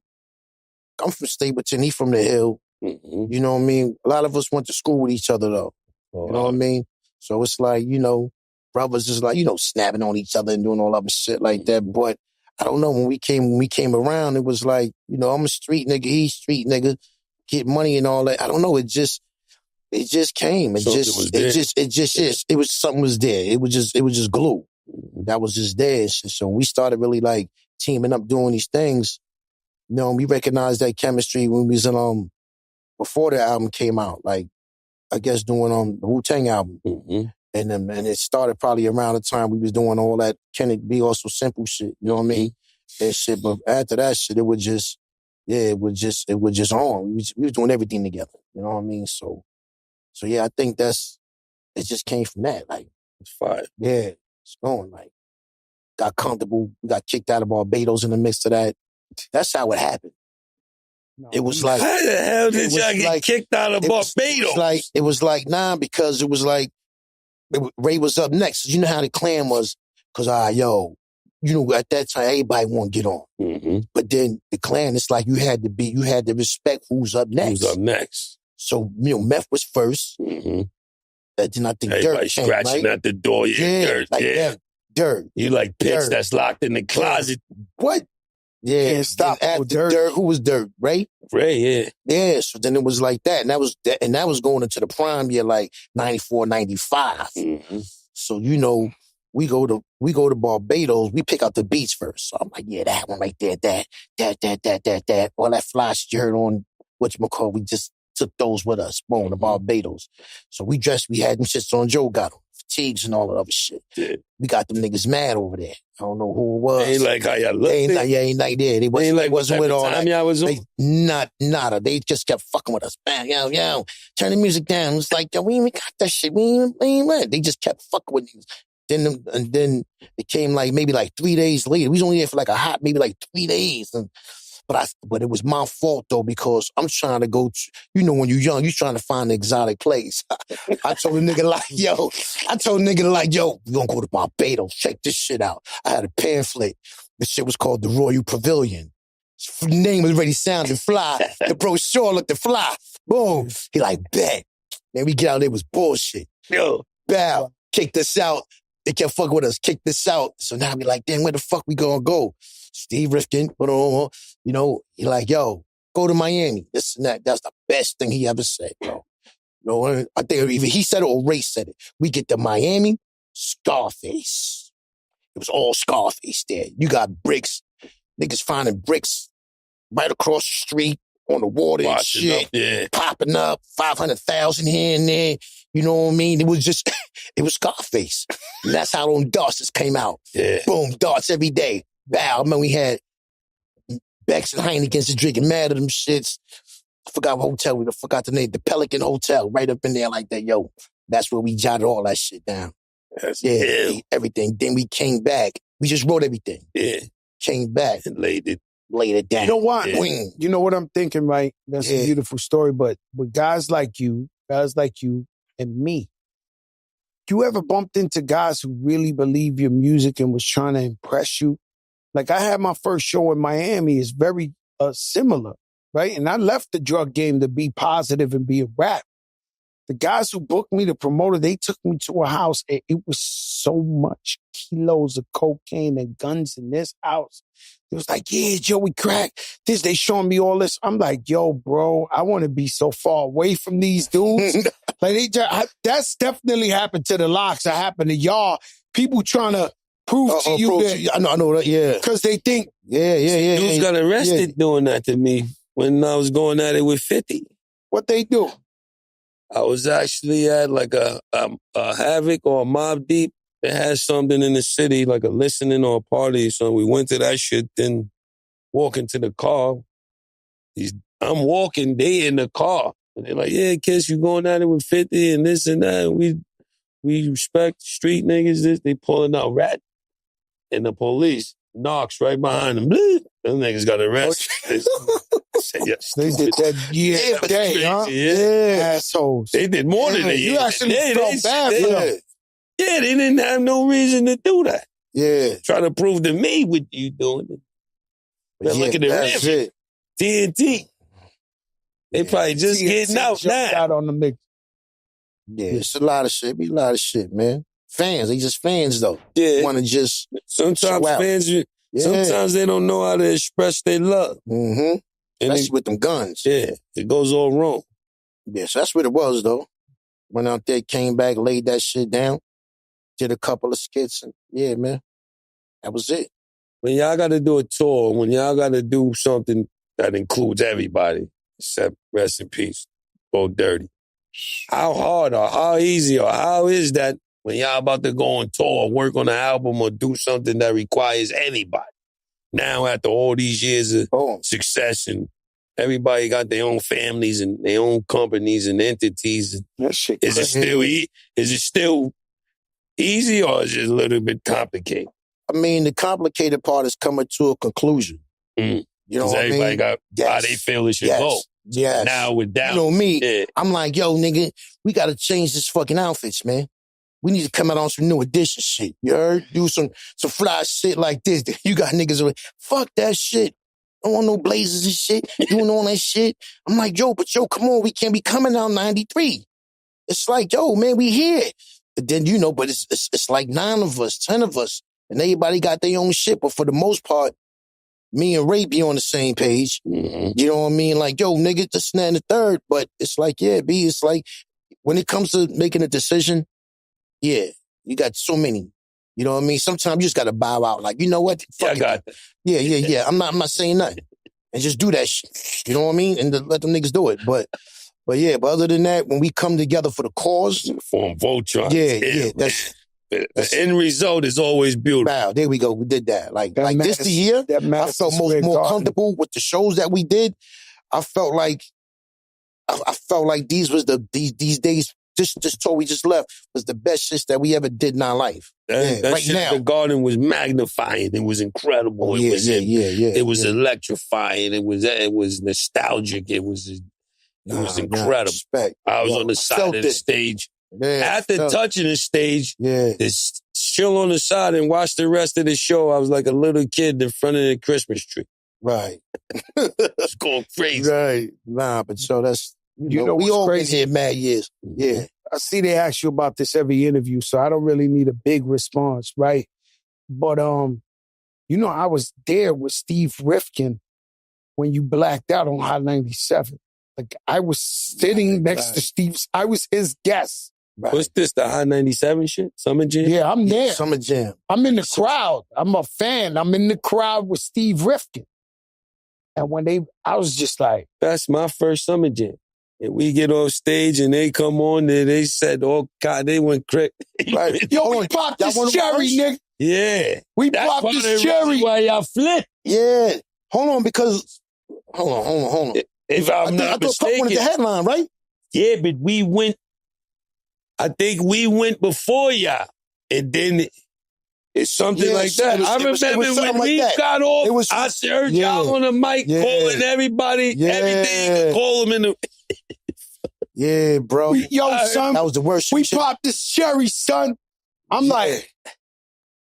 I'm from Stapleton, he from the Hill. You know what I mean? A lot of us went to school with each other though. You know what I mean? So it's like, brothers just like, snapping on each other and doing all other shit like that. But I don't know, when we came around, it was like, I'm a street nigga, he's street nigga, get money and all that. I don't know, it just came. It was something was there. It was just glue. That was just there. So we started really like teaming up doing these things. We recognized that chemistry when we was in before the album came out, like I guess doing the Wu-Tang album. And it started probably around the time we was doing all that Can It Be Also Simple shit, you know what I mean? And shit, but after that shit, it was just on. We was doing everything together, you know what I mean? So yeah, I think it just came from that, like. It's fire. Yeah, it's going, like. Got comfortable, we got kicked out of Barbados in the midst of that. That's how it happened. It was like, how the hell did y'all get kicked out of Barbados? It was like, nah, because it was like, Ray was up next. You know how the clan was, because, at that time, everybody want to get on. But then the clan, it's like you had to respect who's up next. Who's up next? So, Meth was first. Then I think everybody Dirt came, scratching right? at the door. Dirt. Dirt. You like Pitts that's locked in the closet. What? Yeah. Can't stop after Dirt. Who was Dirt? Ray? Ray, yeah. Yeah, so then it was like that. And that was going into the prime year, like 94, 95. So, we go to Barbados, we pick out the beats first. So I'm like, yeah, that one right there, that. All that fly shit you heard on whatchamacallit, we just took those with us, boom, to Barbados. So we had them shits on. Joe got them, fatigues and all that other shit. Yeah. We got them niggas mad over there. I don't know who it was. Ain't like how y'all looked. Ain't like that. They wasn't with all that. Y'all was Nada. They just kept fucking with us. Bam, yo, turn the music down. It's like, yo, we ain't even got that shit. We ain't ready. They just kept fucking with niggas. Then it came like maybe like 3 days later. We was only there for like maybe like 3 days. But it was my fault though, because I'm trying to go when you're young, you're trying to find an exotic place. I told a nigga like, yo, we're gonna go to Barbados, check this shit out. I had a pamphlet. The shit was called the Royal Pavilion. The name was already sounding fly. The brochure looked fly. Boom. He like, bet. Man, we get out there, it was bullshit. Yo. Bow. Kicked us out. They kept fucking with us, kicked us out. So now we like, damn, where the fuck we gonna go? Steve Rifkin, he like, yo, go to Miami. This and that. That's the best thing he ever said, bro. I think either he said it or Ray said it. We get to Miami, Scarface. It was all Scarface there. You got bricks. Niggas finding bricks right across the street on the water and shit. Popping up, 500,000 here and there. You know what I mean? It was just, it was Scarface. And that's how them darts came out. Yeah. Boom, darts every day. Bow. I mean, we had Becks and Heineken's just drinking mad at them shits. I forgot what hotel we forgot the name. The Pelican Hotel, right up in there like that. Yo, that's where we jotted all that shit down. Everything. Then we came back. We just wrote everything. Yeah. Came back. And laid it down. You know what? Yeah. You know what I'm thinking, right? That's a beautiful story. But with guys like you and me, you ever bumped into guys who really believe your music and was trying to impress you? Like I had my first show in Miami. It's very similar, right? And I left the drug game to be positive and be a rap. The guys who booked me, the promoter, they took me to a house and it was so much kilos of cocaine and guns in this house. It was like, yeah, Joey crack. They showing me all this. I'm like, yo, bro, I want to be so far away from these dudes. That's definitely happened to the locks. That happened to y'all. People trying to prove to you that. I know that, yeah. Because they think. Yeah. Dudes got arrested doing that to me when I was going at it with 50. What they do? I was actually at like a Havoc or a Mob Deep. They had something in the city, like a listening or a party. So we went to that shit, then walking to the car. I'm walking, they in the car. And they're like, yeah, Kiss, you going at it with 50 and this and that. And we respect street niggas. They pulling out rat. And the police knocks right behind them. Them niggas got arrested. They did that day, huh? Yeah. Assholes. They did more than that. You actually felt bad for them. Yeah, they didn't have no reason to do that. Yeah. Try to prove to me what you doing. Then look at the rim. TNT. They probably just getting out now. Out on the mix. Yeah, it's a lot of shit. Be a lot of shit, man. Fans, they just fans though. Yeah. Want to just sometimes fans. Sometimes they don't know how to express their love. Mm-hmm. Especially with them guns. Yeah, it goes all wrong. Yeah, so that's what it was though. Went out there, came back, laid that shit down, did a couple of skits, and yeah, man, that was it. When y'all got to do a tour, when y'all got to do something that includes everybody, except rest in peace, Bo Dirty. How hard or how easy or how is that when y'all about to go on tour, or work on an album, or do something that requires anybody? Now, after all these years of success and everybody got their own families and their own companies and entities, that shit is it still easy or is it a little bit complicated? I mean, the complicated part is coming to a conclusion. Mm. You know what I mean? Everybody got how they feel it should go. Yes. Now with that, you know me, I'm like, yo, nigga, we got to change this fucking outfits, man. We need to come out on some new edition shit. You heard? Do some fly shit like this. You got niggas like, fuck that shit. I don't want no blazers and shit. Doing all that shit. I'm like, yo, come on. We can't be coming out 93. It's like, yo, man, we here. But then, but it's like 9 of us, 10 of us. And everybody got their own shit. But for the most part, me and Ray be on the same page. Mm-hmm. You know what I mean? Like, yo, nigga, this and the third. But it's like, yeah, B, it's like, when it comes to making a decision, yeah, you got so many. You know what I mean? Sometimes you just got to bow out. Like, you know what? I got that. Yeah. I'm not saying nothing. And just do that shit. You know what I mean? And let them niggas do it. But other than that, when we come together for the cause. Form Voltron. Yeah. The end result is always beautiful. Wow, there we go. We did that. Like this the year, I felt more comfortable with the shows that we did. I felt like these days. This tour we just left was the best shit that we ever did in our life. That right shit now. The Garden was magnifying. It was incredible. It was electrifying. It was nostalgic. It was incredible. I was on the side of the stage. Yeah, after touching the stage, just chill on the side and watch the rest of the show. I was like a little kid in front of the Christmas tree. Right. It's going crazy. Right. Nah, but so that's... You know we all crazy? Been here mad years. Yeah. I see they ask you about this every interview, so I don't really need a big response, right? But, I was there with Steve Rifkin when you blacked out on Hot 97. Like, I was sitting next to Steve's... I was his guest. Right. What's this, the Hot 97 shit? Summer Jam? Yeah, I'm there. Summer Jam. I'm in the crowd. I'm a fan. I'm in the crowd with Steve Rifkin. And when I was just like... That's my first Summer Jam. And we get off stage and they come on there, they said, oh God, they went crack. Right. Yo, we popped this cherry, nigga. Yeah. We popped this cherry. Why y'all flip? Yeah. Hold on, because... Hold on. If I'm not mistaken. I thought wanted the headline, right? Yeah, but I think we went before y'all. And then it's something like that. I remember when we got off, I heard y'all on the mic calling everybody, everything, call them in the... Yeah, bro. Son, that was the worst. We popped this cherry, son. I'm like,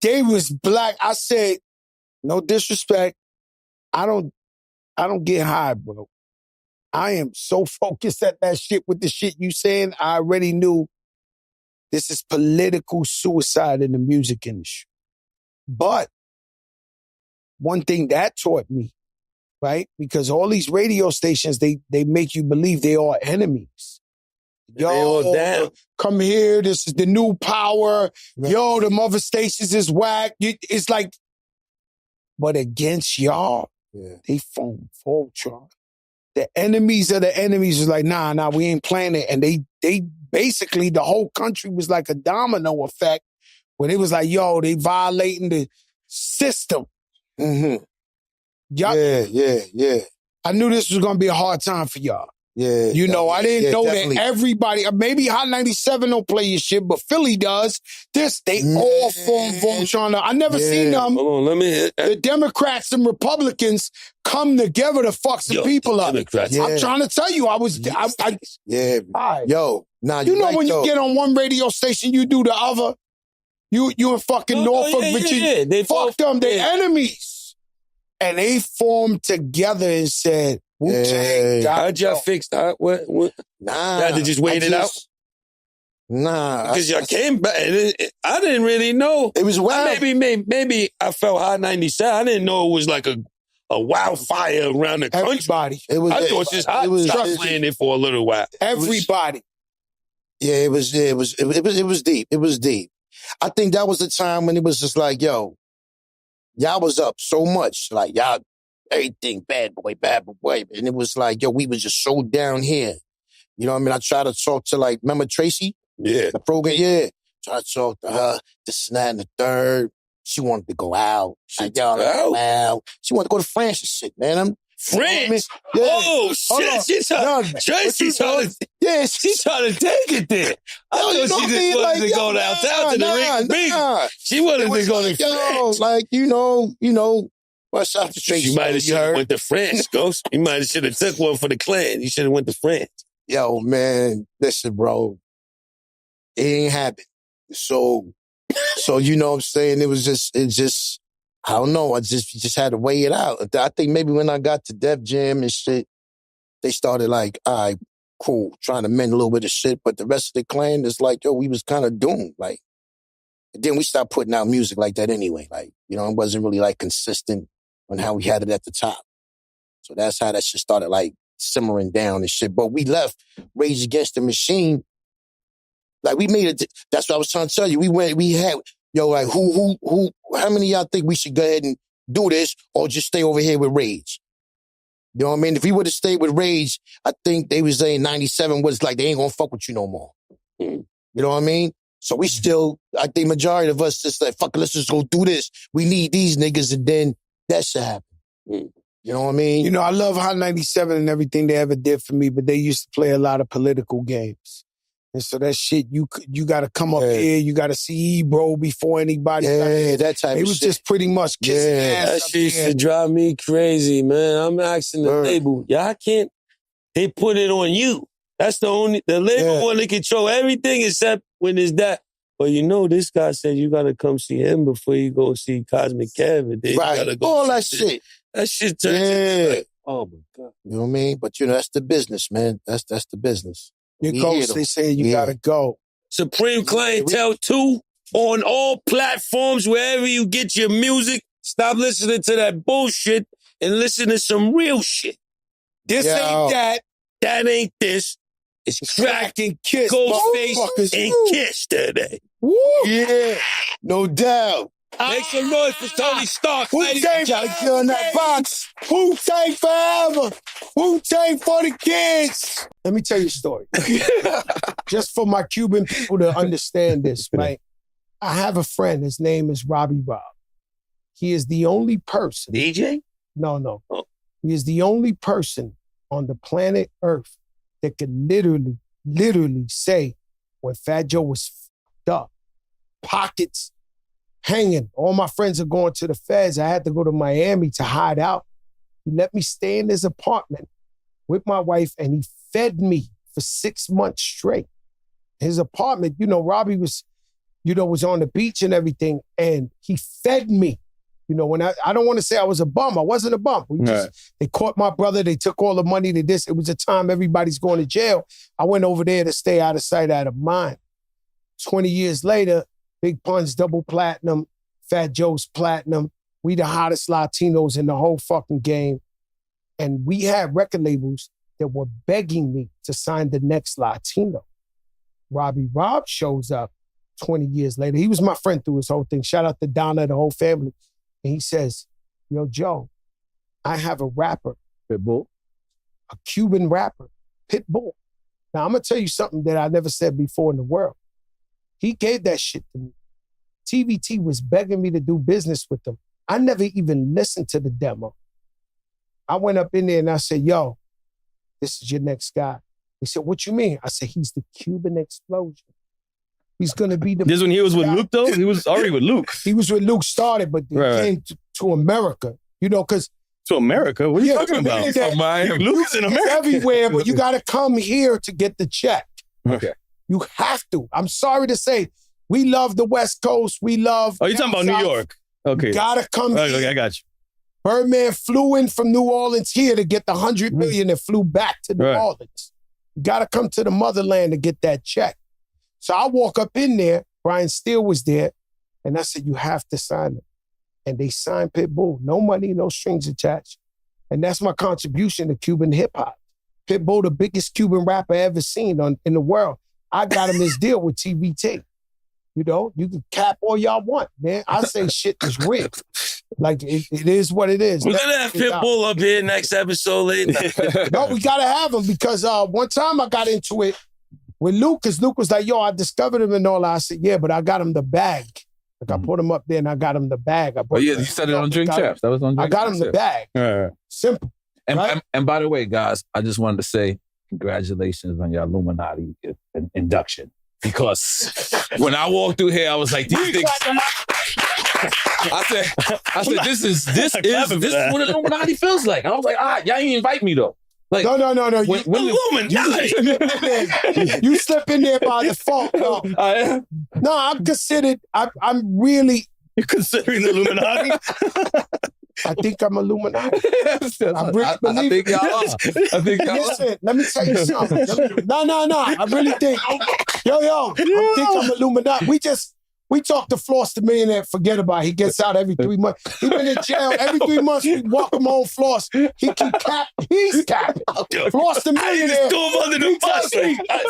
they was black. I said, no disrespect. I don't get high, bro. I am so focused at that shit with the shit you saying. I already knew this is political suicide in the music industry. But one thing that taught me, right? Because all these radio stations, they make you believe they are enemies. They all down. Come here, this is the new power. Right. Yo, the mother stations is whack. It's like, but against y'all, they form Voltron. The enemies of the enemies was like, nah, we ain't playing it. And they basically, the whole country was like a domino effect when it was like, yo, they violating the system. Mm-hmm. Y'all, Yeah. I knew this was going to be a hard time for y'all. Yeah. You know, I didn't know definitely. that everybody, maybe Hot 97 don't play your shit, but Philly does. They all form Voltron. I never seen them. Hold on, let me hit that. The Democrats and Republicans come together to fuck some people up. Democrats. Yeah. I'm trying to tell you, Yeah. Alright. Yo, nah, You know right, when though. you get on one radio station, you do the other. You in fucking Norfolk, Virginia. They Fuck them, they enemies. And they formed together and said, Wu-Tang. How'd y'all fix that? What? Nah. Y'all had to just wait it out? Nah. Because y'all came back. I didn't really know. It was wild. Maybe I felt Hot 97. I didn't know it was like a wildfire around the country. Everybody. It was, I thought just Hot stopped playing it for a little while. Everybody. Yeah, it was deep. It was deep. I think that was the time when it was just like, yo, y'all was up so much. Like, y'all, everything bad boy. And it was like, yo, we was just so down here. You know what I mean? I tried to talk to, like, remember Tracy? Yeah. The program, yeah. Tried to talk to her, this and that and the third. She wanted to go out. She wanted to go to France and shit, man. France? Yeah. Oh, shit. She trying to take it there. I thought she just wanted to go downtown to the ring. She wanted to go to France. Like, you know, what's up to Tracy? You might have went to France, Ghost. You might have took one for the clan. You should have went to France. Yo, man, listen, bro. It ain't happened. So you know what I'm saying? It just, I don't know. I just had to weigh it out. I think maybe when I got to Def Jam and shit, they started like, all right, cool, trying to mend a little bit of shit. But the rest of the clan is like, yo, we was kind of doomed. Like, and then we stopped putting out music like that anyway. Like, you know, it wasn't really like consistent on how we had it at the top. So that's how that shit started like simmering down and shit. But we left Rage Against the Machine. Like, we made it. That's what I was trying to tell you. We had, yo, like, who, how many of y'all think we should go ahead and do this or just stay over here with Rage? You know what I mean? If we would have stayed with Rage, I think they was saying 97 was like, they ain't gonna fuck with you no more. You know what I mean? So we still, I think majority of us just like, fuck it, let's just go do this. We need these niggas, and then that shit happen. You know what I mean? You know, I love Hot 97 and everything they ever did for me, but they used to play a lot of political games. And so that shit, you got to come up here, you got to see Ebro before anybody. Yeah, that type of shit. It was just pretty much kissing ass that up shit used there. to drive me crazy, man. I'm asking the label, y'all can't, they put it on you. That's the label want to control everything except when it's that. But you know, this guy said you got to come see him before you go see Cosmic Kevin. Right, all that shit. That shit turns like, oh my God. You know what I mean? But you know, that's the business, man. That's the business. Your ghost, they say you got to go. Supreme Clientele 2 on all platforms, wherever you get your music. Stop listening to that bullshit and listen to some real shit. This ain't that. That ain't this. It's Crack and Kiss, Ghostface and Kiss today. Woo! Yeah, no doubt. Make some noise for Tony Stark. Wu-Tang in that box. Wu-Tang forever. Wu-Tang for the kids. Let me tell you a story. Just for my Cuban people to understand this, right? I have a friend. His name is Robbie Rob. He is the only person. DJ? No. Oh. He is the only person on the planet Earth that could literally say when Fat Joe was f***ed up, pockets hanging. All my friends are going to the feds. I had to go to Miami to hide out. He let me stay in his apartment with my wife, and he fed me for 6 months straight. His apartment, you know, Robbie was on the beach and everything, and he fed me. You know, when I don't want to say I was a bum. I wasn't a bum. They caught my brother. They took all the money. They did. It was a time everybody's going to jail. I went over there to stay out of sight, out of mind. 20 years later, Big Pun's double platinum, Fat Joe's platinum. We the hottest Latinos in the whole fucking game. And we had record labels that were begging me to sign the next Latino. Robbie Rob shows up 20 years later. He was my friend through his whole thing. Shout out to Donna, the whole family. And he says, yo, Joe, I have a rapper. Pitbull? A Cuban rapper, Pitbull. Now, I'm going to tell you something that I never said before in the world. He gave that shit to me. TVT was begging me to do business with them. I never even listened to the demo. I went up in there and I said, yo, this is your next guy. He said, what you mean? I said, he's the Cuban explosion. He's going to be the... This when he was with Luke, though? He was already with Luke. He was with Luke started, but he came to America. You know, because... To America? What are you talking about? Luke is in America. Everywhere, but you got to come here to get the check. Okay. You have to. I'm sorry to say, we love the West Coast. We love... Oh, you're talking about New York. Okay. You got to come here. Okay, I got you. Birdman flew in from New Orleans here to get the $100 million and flew back to New Orleans. You got to come to the motherland to get that check. So I walk up in there, Brian Steele was there, and I said, you have to sign it. And they signed Pitbull. No money, no strings attached. And that's my contribution to Cuban hip-hop. Pitbull, the biggest Cuban rapper ever seen in the world. I got him his deal with TVT. You know, you can cap all y'all want, man. I say shit is real. Like, it is what it is. We're going to have Pitbull up here next episode later. No, we got to have him because one time I got into it with Luke, because Luke was like, yo, I discovered him and all that. I said, yeah, but I got him the bag. Like, I put him up there and I got him the bag. You said it on Drink Chaps. That was on Drink Chaps. I got him the bag. Right. Simple. And by the way, guys, I just wanted to say congratulations on your Illuminati induction. Because when I walked through here, I was like, these things... I said, this is what Illuminati feels like. I was like, y'all ain't invite me though. Like, no. Illuminati. You slip in there by default. No, I'm considered. I'm really. You're considering the Illuminati? I think I'm Illuminati. I really believe I think y'all are. Listen, let me tell you something. No. I really think. Yo. I think I'm Illuminati. We talk to Floss the Millionaire, forget about it. He gets out every 3 months. He been in jail every 3 months. We walk him home, Floss. He's capping. Floss the Millionaire.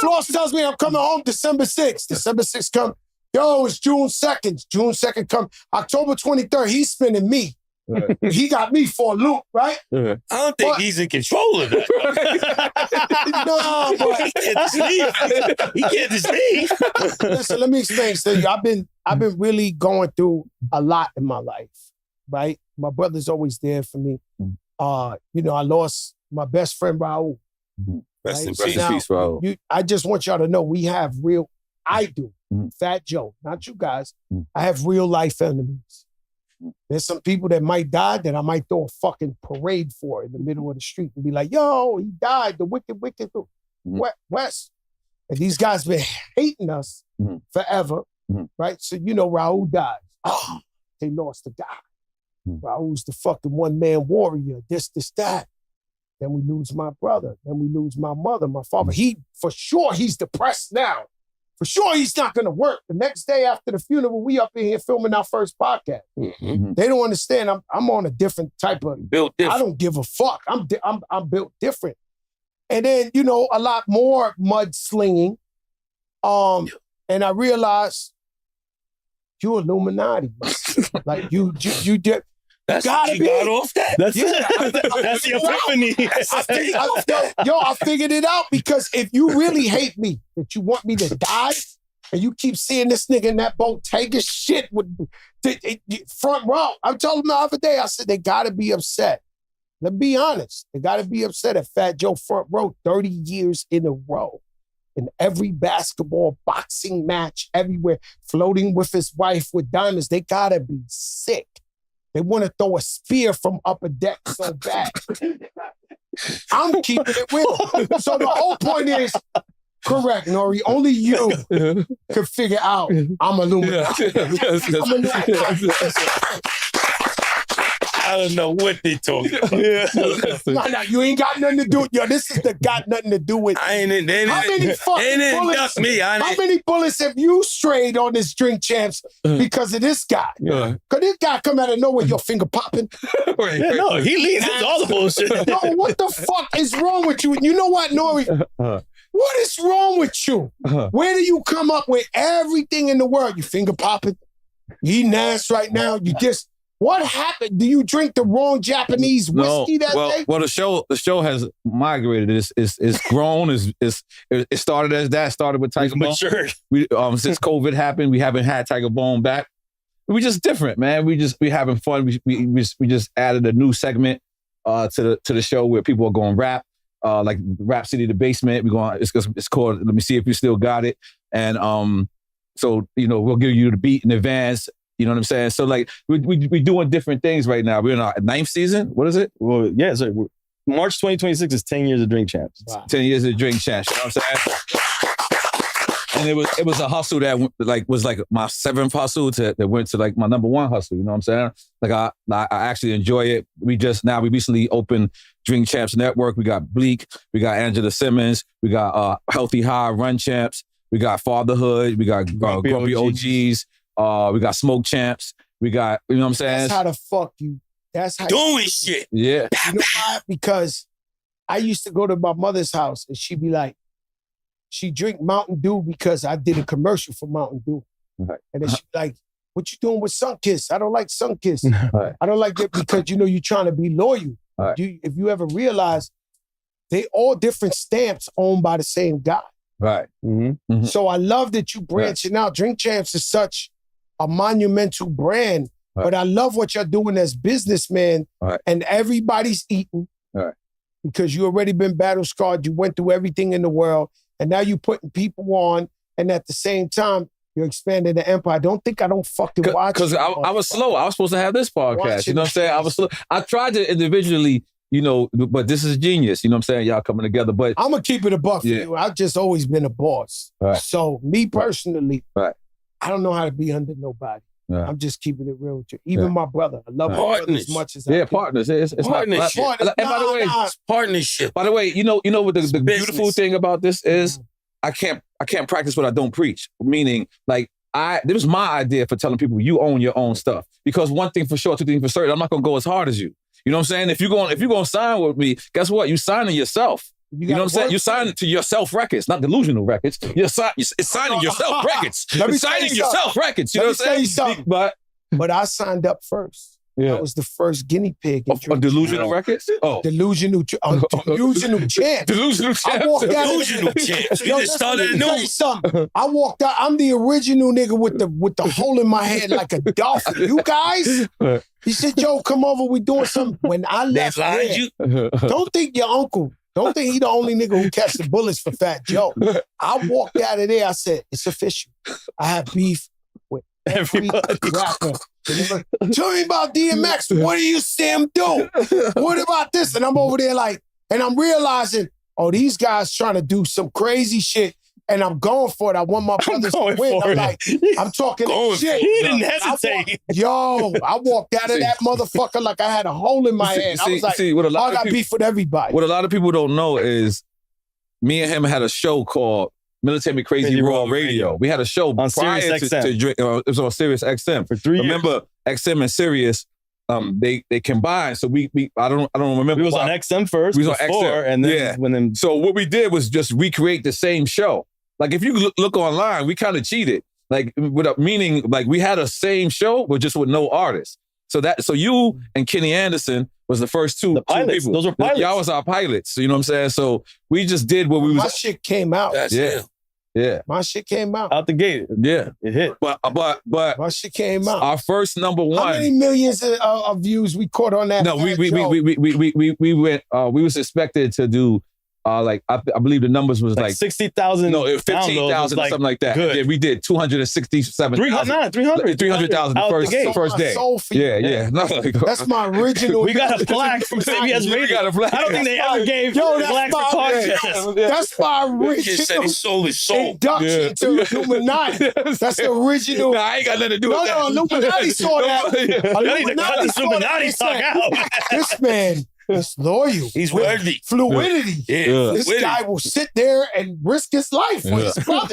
Floss tells me I'm coming home December 6th. December 6th come. Yo, it's June 2nd. June 2nd come. October 23rd, he's spinning me. He got me for a loop, right? I don't think he's in control of that. No, but he can't deceive. Listen, let me explain to you. I've been really going through a lot in my life, right? My brother's always there for me. I lost my best friend Raul. Rest in peace, Raul. I just want y'all to know I do, Fat Joe, not you guys. I have real life enemies. There's some people that might die that I might throw a fucking parade for in the middle of the street and be like, yo, he died, the wicked West. And these guys been hating us forever, right? So, Raul dies. Oh, they lost a guy. Raul's the fucking one-man warrior, this, that. Then we lose my brother. Then we lose my mother, my father. For sure, he's depressed now. For sure, he's not going to work. The next day after the funeral, we up in here filming our first podcast. They don't understand. I'm on a different type of... Built different. I don't give a fuck. I'm built different. And then, a lot more mudslinging. And I realized you're Illuminati. Like, you did... That's gotta be. Got off that. That's the epiphany. I figured it out because if you really hate me, that you want me to die, and you keep seeing this nigga in that boat taking shit with front row. I told him the other day, I said, they gotta be upset. Let's be honest. They gotta be upset at Fat Joe front row 30 years in a row. In every basketball, boxing match, everywhere, floating with his wife with diamonds. They gotta be sick. They want to throw a spear from upper deck so bad. I'm keeping it real. So the whole point is, correct, Nori, only you could figure out I'm Illuminati. I don't know what they talking about. No, you ain't got nothing to do with. Yo, this is the got nothing to do with. I ain't in. They How many fucking bullets? me. How many bullets have you strayed on this Drink Champs because of this guy? Yeah. Cause this guy come out of nowhere, your finger popping. Yeah, no, he leads into all the bullshit. Yo, what the fuck is wrong with you? You know what, Nori? What is wrong with you? Where do you come up with everything in the world? You finger popping? You eating ass right now? You just, what happened? Do you drink the wrong Japanese whiskey that day? Well, the show has migrated. It's grown. It started as that. Started with Tiger Bone. We since COVID happened, we haven't had Tiger Bone back. We just different, man. We having fun. We just added a new segment to the show where people are going rap. Like Rap City, the basement. It's called Let Me See If You Still Got It. And so we'll give you the beat in advance. You know what I'm saying? So like we doing different things right now. We're in our 9th season. What is it? Well, yeah. So March 2026 is 10 years of Drink Champs. Wow. 10 years of Drink Champs. You know what I'm saying? And it was a hustle that was like my 7th hustle that went to like my number 1 hustle. You know what I'm saying? Like I actually enjoy it. We recently opened Drink Champs Network. We got Bleak. We got Angela Simmons. We got Healthy High Run Champs. We got Fatherhood. We got Grumpy OGs. We got Smoke Champs. We got, you know what I'm saying? That's how the fuck you. That's how doing shit. Yeah. You know why? Because I used to go to my mother's house and she'd be like, she drink Mountain Dew because I did a commercial for Mountain Dew. Right. And then she'd be like, what you doing with Sunkiss? I don't like Sunkiss. Right. I don't like it because you're trying to be loyal. Right. If you ever realize, they all different stamps owned by the same guy. Right. Mm-hmm. Mm-hmm. So I love that you branching out. Drink Champs is such a monumental brand, but I love what you're doing as businessmen, and everybody's eating because you already been battle scarred. You went through everything in the world, and now you putting people on, and at the same time, you're expanding the empire. Don't think I don't fucking watch. Because I was slow. I was supposed to have this podcast. You know what I'm saying? I was slow. I tried to individually, but this is genius. You know what I'm saying? Y'all coming together. But I'm going to keep it a buck for you. I've just always been a boss. Right. So me personally, I don't know how to be under nobody. Yeah. I'm just keeping it real with you. Even my brother. I love my brother as much as I can. Partners. It's partnership. And by the way, it's partnership. By the way, you know what the beautiful thing about this is? I can't practice what I don't preach. Meaning, like, this was my idea for telling people you own your own stuff. Because one thing for sure, two things for certain, I'm not gonna go as hard as you. You know what I'm saying? If you're gonna sign with me, guess what? You signing yourself. You know what I'm saying? You signing to yourself records, not delusional records. It's signing yourself records. It's signing yourself records. You know what I'm saying? But I signed up first. Yeah. That was the first guiney pig. On Delusional Records? Oh. Delusional Champs. Delusional Champs. Delusional Champs. You just started new. I walked out. I'm the original nigga with the hole in my head like a dolphin. You guys? He said, Joe, come over. We doing something. When I left there, don't think your uncle. Don't think he the only nigga who catch the bullets for Fat Joe. I walked out of there. I said, it's official. I have beef with every rapper. Tell me about DMX. What do you see him do? What about this? And I'm over there like, and I'm realizing, these guys trying to do some crazy shit. And I'm going for it. I want my brothers to win. I'm like, I'm talking shit. He didn't hesitate. I walked out of that motherfucker like I had a hole in my head. I was like, I got beef with everybody. What a lot of people don't know is me and him had a show called Military Crazy Raw Radio. We had a show on prior Sirius XM. to drink. It was on Sirius XM for 3 years. Remember, XM and Sirius, they combined. So I don't remember. We was on XM first. We was on XM, and then So what we did was just recreate the same show. Like if you look online, we kind of cheated. Like meaning like we had a same show, but just with no artists. So you and Kenny Anderson was the first two pilots. People. Those were pilots. Y'all was our pilots. So you know what I'm saying? So we just did what we was. My shit came out. Yeah. My shit came out the gate. Yeah. It hit. But my shit came out. Our first number one. How many millions of views we caught on that? No, we went. We was expected to do like I believe the numbers was like 60,000. No, 15,000 or something like that. Good. Yeah, we did 267,000. 300,000 the first day. Yeah. No, that's my original. We got a plaque from CBS Radio. got a plaque. I don't think they ever gave plaques for podcast. That's my He just said original he sold his soul. induction to Illuminati. That's the original. Nah, I ain't got nothing to do with that. No, Illuminati saw that. Y'all need to cut this Illuminati talk out. This man is loyal. He's worthy. Fluidity. Yeah. This guy will sit there and risk his life for his brother.